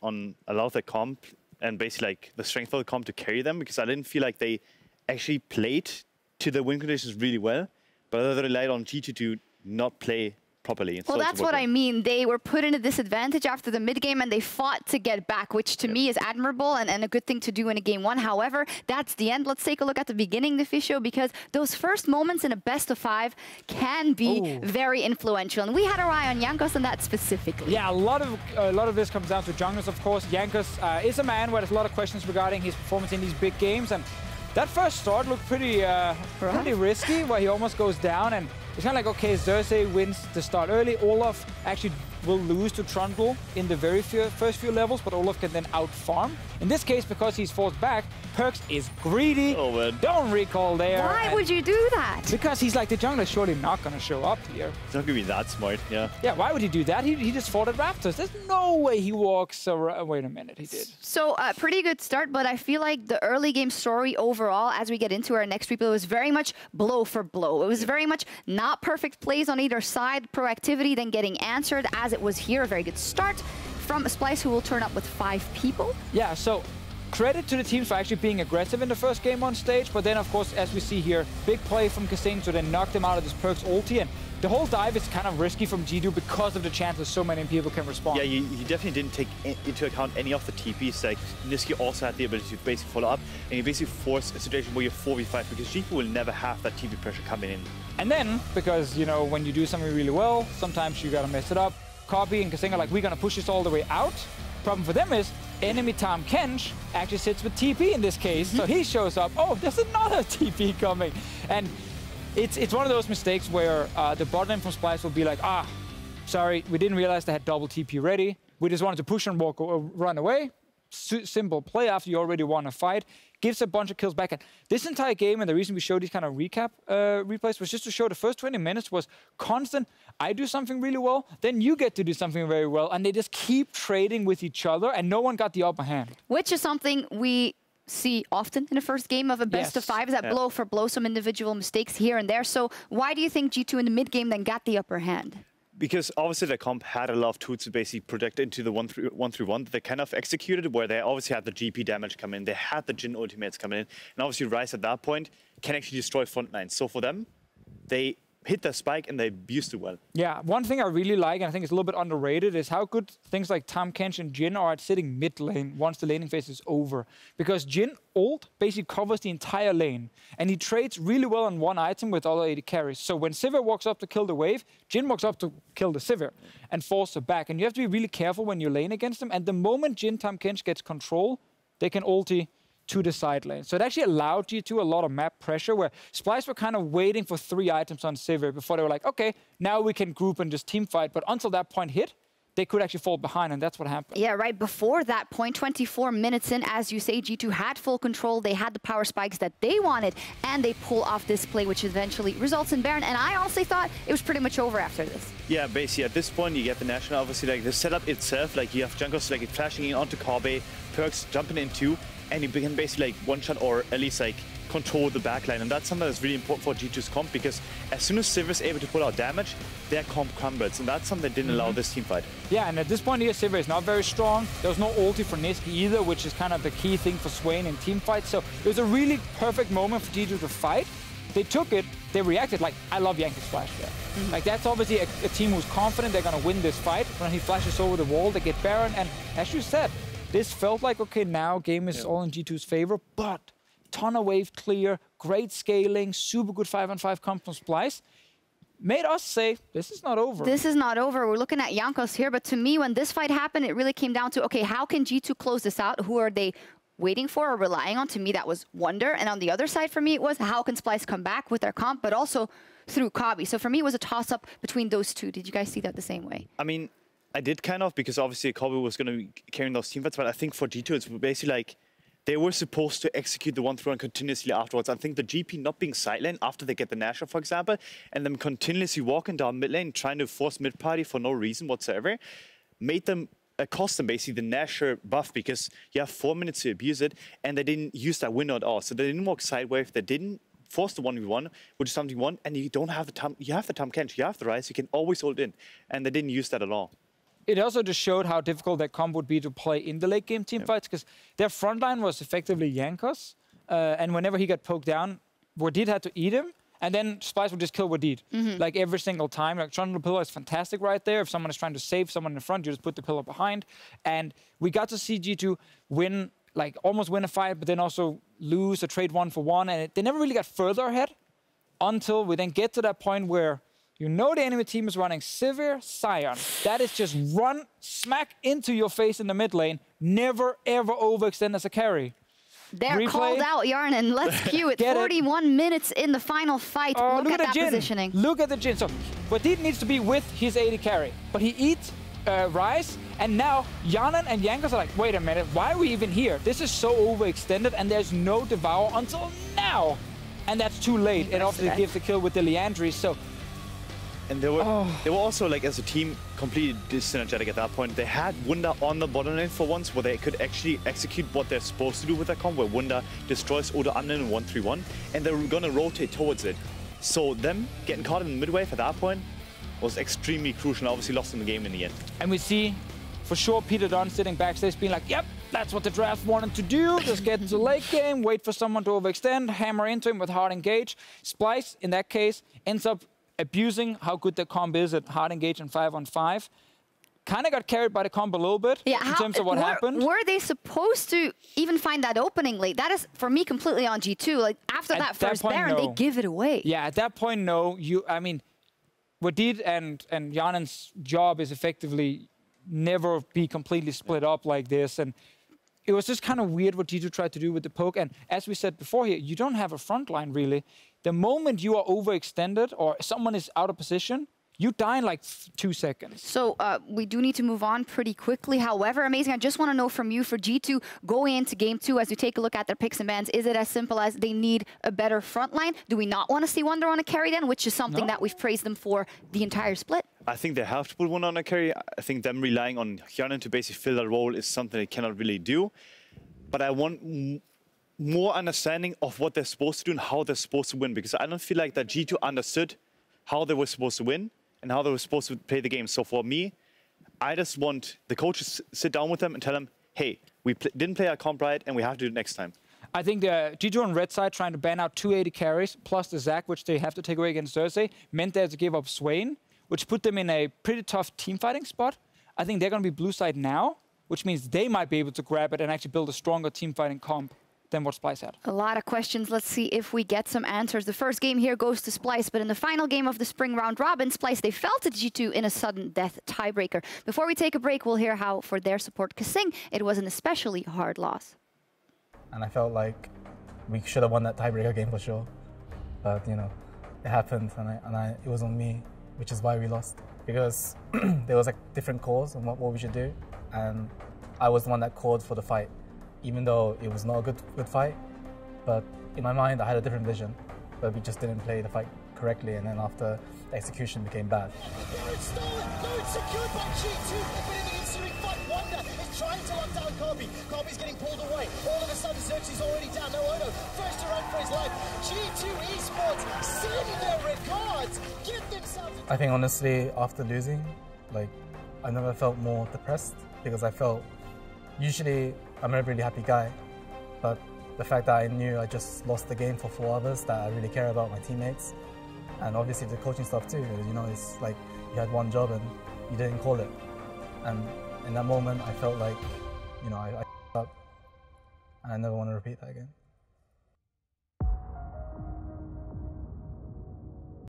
[SPEAKER 18] a lot of the comp and basically like the strength of the comp to carry them, because I didn't feel like they actually played to the win conditions really well, but they relied on G2 to not play properly.
[SPEAKER 13] Well, that's what I mean. They were put in a disadvantage after the mid game and they fought to get back, which to me is admirable and a good thing to do in a game 1. However, that's the end. Let's take a look at the beginning, Deficio, because those first moments in a best of 5 can be very influential. And we had our eye on Jankos and that specifically.
[SPEAKER 2] Yeah, a lot of this comes down to junglers, of course. Jankos is a man where there's a lot of questions regarding his performance in these big games. And that first start looked pretty risky, where he almost goes down, and it's kind of like, okay, Xerxe wins the start early. Olaf actually will lose to Trundle in the very first few levels, but Olaf can then out-farm. In this case, because he's forced back, PerkZ is greedy.
[SPEAKER 18] Oh, man.
[SPEAKER 2] Don't recall there.
[SPEAKER 13] Why would you do that?
[SPEAKER 2] Because he's like, the jungler is surely not going to show up here.
[SPEAKER 18] It's not going to be that smart, yeah.
[SPEAKER 2] Yeah, why would he do that? He just fought at Raptors. There's no way he walks around. Wait a minute, he did.
[SPEAKER 13] So, pretty good start, but I feel like the early game story overall, as we get into our next replay, was very much blow for blow. It was very much not perfect plays on either side, proactivity, then getting answered as it was here. A very good start from Splyce, who will turn up with 5 people.
[SPEAKER 2] Yeah, so credit to the teams for actually being aggressive in the first game on stage, but then, of course, as we see here, big play from kaSing to then knock them out of this PerkZ ulti, and the whole dive is kind of risky from G2 because of the chances so many people can respond.
[SPEAKER 18] Yeah, you definitely didn't take into account any of the TPs. Like, Nisqy also had the ability to basically follow up, and you basically force a situation where you're 4v5, because G2 will never have that TP pressure coming in.
[SPEAKER 2] And then, because, you know, when you do something really well, sometimes you gotta mess it up. Kobbe and kaSing are like, we're gonna push this all the way out. Problem for them is, enemy Tahm Kench actually sits with TP in this case, so he shows up. Oh, there's another TP coming. And it's one of those mistakes where the bot lane from Splyce will be like, sorry, we didn't realize they had double TP ready. We just wanted to push and run away. Simple play after you already won a fight. Gives a bunch of kills back. And this entire game, and the reason we showed these kind of recap replays, was just to show the first 20 minutes was constant. I do something really well, then you get to do something very well, and they just keep trading with each other, and no one got the upper hand.
[SPEAKER 13] Which is something we see often in the first game of a best of 5, is that blow for blow, some individual mistakes here and there. So why do you think G2 in the mid game then got the upper hand?
[SPEAKER 18] Because obviously the comp had a lot of tools to basically project into the 1-3-1 that they kind of executed, where they obviously had the GP damage come in, they had the Jhin ultimates come in, and obviously Ryze at that point can actually destroy front lines. So for them, they hit the spike and they abused it well.
[SPEAKER 2] Yeah, one thing I really like, and I think it's a little bit underrated, is how good things like Tahm, Kench, and Jhin are at sitting mid lane once the laning phase is over. Because Jhin ult basically covers the entire lane, and he trades really well on one item with other AD carries. So when Sivir walks up to kill the wave, Jhin walks up to kill the Sivir and force her back. And you have to be really careful when you lane against them. And the moment Jhin, Tahm, Kench gets control, they can ulti to the side lane. So it actually allowed G2 a lot of map pressure, where Splyce were kind of waiting for 3 items on Sivir before they were like, okay, now we can group and just team fight. But until that point hit, they could actually fall behind, and that's what happened.
[SPEAKER 13] Yeah, right before that point, 24 minutes in, as you say, G2 had full control. They had the power spikes that they wanted, and they pull off this play, which eventually results in Baron. And I honestly thought it was pretty much over after this.
[SPEAKER 18] Yeah, basically at this point you get the national, obviously like the setup itself, like you have Jankos like flashing in onto Kobbe, PerkZ jumping in too, and you can basically like one-shot or at least like control the backline, and that's something that's really important for G2's comp, because as soon as Sivir is able to pull out damage, their comp crumbles, and that's something that didn't allow this team fight.
[SPEAKER 2] Yeah, and at this point here, Sivir is not very strong. There was no ulti for Nisqy either, which is kind of the key thing for Swain in team fights. So it was a really perfect moment for G2 to fight. They took it, they reacted like, I love Jankos flash there. Like, that's obviously a team who's confident they're going to win this fight. When he flashes over the wall, they get Baron, and as you said, this felt like, okay, now game is all in G2's favor, but ton of wave clear, great scaling, super good 5-on-5 comp from Splyce. Made us say, this is not over.
[SPEAKER 13] This is not over. We're looking at Jankos here, but to me, when this fight happened, it really came down to, okay, how can G2 close this out? Who are they waiting for or relying on? To me, that was Wunder. And on the other side for me, it was how can Splyce come back with their comp, but also through Kobbe. So for me, it was a toss-up between those two. Did you guys see that the same way?
[SPEAKER 18] I mean, I did kind of, because obviously Kobbe was going to be carrying those team fights, but I think for G2, it's basically like, they were supposed to execute the 1-3-1 continuously afterwards. I think the GP not being side lane after they get the Nashor, for example, and them continuously walking down mid lane, trying to force mid party for no reason whatsoever, made them cost them basically the Nashor buff, because you have 4 minutes to abuse it, and they didn't use that window at all. So they didn't walk sideways, they didn't force the 1v1, which is something you want, and you don't have the Tahm, you have the Tahm Kench, you have the Ryze, you can always hold in, and they didn't use that at all.
[SPEAKER 2] It also just showed how difficult that comp would be to play in the late game team fights, because their front line was effectively Jankos, and whenever he got poked down, Wadid had to eat him, and then Splyce would just kill Wadid, like every single time. Like, Trundle pillar is fantastic right there. If someone is trying to save someone in front, you just put the pillar behind. And we got to see G2 win, like almost win a fight, but then also lose a trade 1-for-1, and they never really got further ahead until we then get to that point where you know the enemy team is running Sivir, Sion. That is just run smack into your face in the mid lane. Never, ever overextend as a carry.
[SPEAKER 13] They're
[SPEAKER 2] Replay.
[SPEAKER 13] called out, Hjärnan. Let's cue it. 41 minutes in the final fight.
[SPEAKER 2] Oh,
[SPEAKER 13] Look at that
[SPEAKER 2] Jhin.
[SPEAKER 13] positioning.
[SPEAKER 2] Look at the Jhin. So Wadid needs to be with his AD carry, but he eats Ryze, and now Hjärnan and Jankos are like, wait a minute, why are we even here? This is so overextended, and there's no Devour until now. And that's too late. It obviously gives the kill with the Leandry, so...
[SPEAKER 18] And they were also, like, as a team, completely synergetic at that point. They had Wunder on the bottom lane for once, where they could actually execute what they're supposed to do with their comp, where Wunder destroys Odoamne in 1-3-1, and they were going to rotate towards it. So them getting caught in the midway at that point was extremely crucial, and obviously lost in the game in the end.
[SPEAKER 2] And we see, for sure, Peter Dunn sitting backstage being like, yep, that's what the draft wanted to do. Just get into the late game, wait for someone to overextend, hammer into him with hard engage. Splyce, in that case, ends up abusing how good the comp is at hard engage and 5-on-5. Kind of got carried by the comp a little bit in terms of what happened.
[SPEAKER 13] Were they supposed to even find that opening late? That is, for me, completely on G2. Like, after that first Baron, they give it away.
[SPEAKER 2] Yeah, at that point, no. I mean, Wadid and Hjärnan's job is effectively never be completely split up like this. And it was just kind of weird what G2 tried to do with the poke. And as we said before here, you don't have a front line, really. The moment you are overextended or someone is out of position, you die in like 2 seconds.
[SPEAKER 13] So we do need to move on pretty quickly. However, Amazing, I just want to know from you for G2 going into Game 2, as we take a look at their picks and bans, is it as simple as they need a better front line? Do we not want to see Wunder on a carry then, which is something that we've praised them for the entire split?
[SPEAKER 18] I think they have to put Wunder on a carry. I think them relying on Hjärnan to basically fill that role is something they cannot really do. But I want more understanding of what they're supposed to do and how they're supposed to win, because I don't feel like that G2 understood how they were supposed to win and how they were supposed to play the game. So for me, I just want the coaches to sit down with them and tell them, hey, we didn't play our comp right and we have to do it next time.
[SPEAKER 2] I think the G2 on red side trying to ban out 280 carries plus the Zac, which they have to take away against Xerxe, meant they had to give up Swain, which put them in a pretty tough team fighting spot. I think they're going to be blue side now, which means they might be able to grab it and actually build a stronger team fighting comp than what Splyce had.
[SPEAKER 13] A lot of questions. Let's see if we get some answers. The first game here goes to Splyce, but in the final game of the spring round robin, Splyce, they fell to G2 in a sudden death tiebreaker. Before we take a break, we'll hear how, for their support kaSing, it was an especially hard loss.
[SPEAKER 9] And I felt like we should have won that tiebreaker game for sure. But, you know, it happened, and it was on me, which is why we lost. Because there was like different calls on what we should do, and I was the one that called for the fight, even though it was not a good fight. But in my mind, I had a different vision, but we just didn't play the fight correctly, and then after, the execution became bad.
[SPEAKER 3] It's stolen! No, it's secured by G2, but in the ensuing fight, Wunder is trying to lock down Kobbe. Kobbe's getting pulled away. All of a sudden, Xerxe's already down. No, Odo, first to run for his life. G2 Esports, send their regards! Get themselves...
[SPEAKER 9] I think honestly, after losing, like, I never felt more depressed, because I felt, usually I'm a really happy guy, but the fact that I knew I just lost the game for 4 others that I really care about, my teammates, and obviously the coaching stuff too, you know, it's like you had one job and you didn't call it. And in that moment, I felt like, you know, I up, and I never want to repeat that again.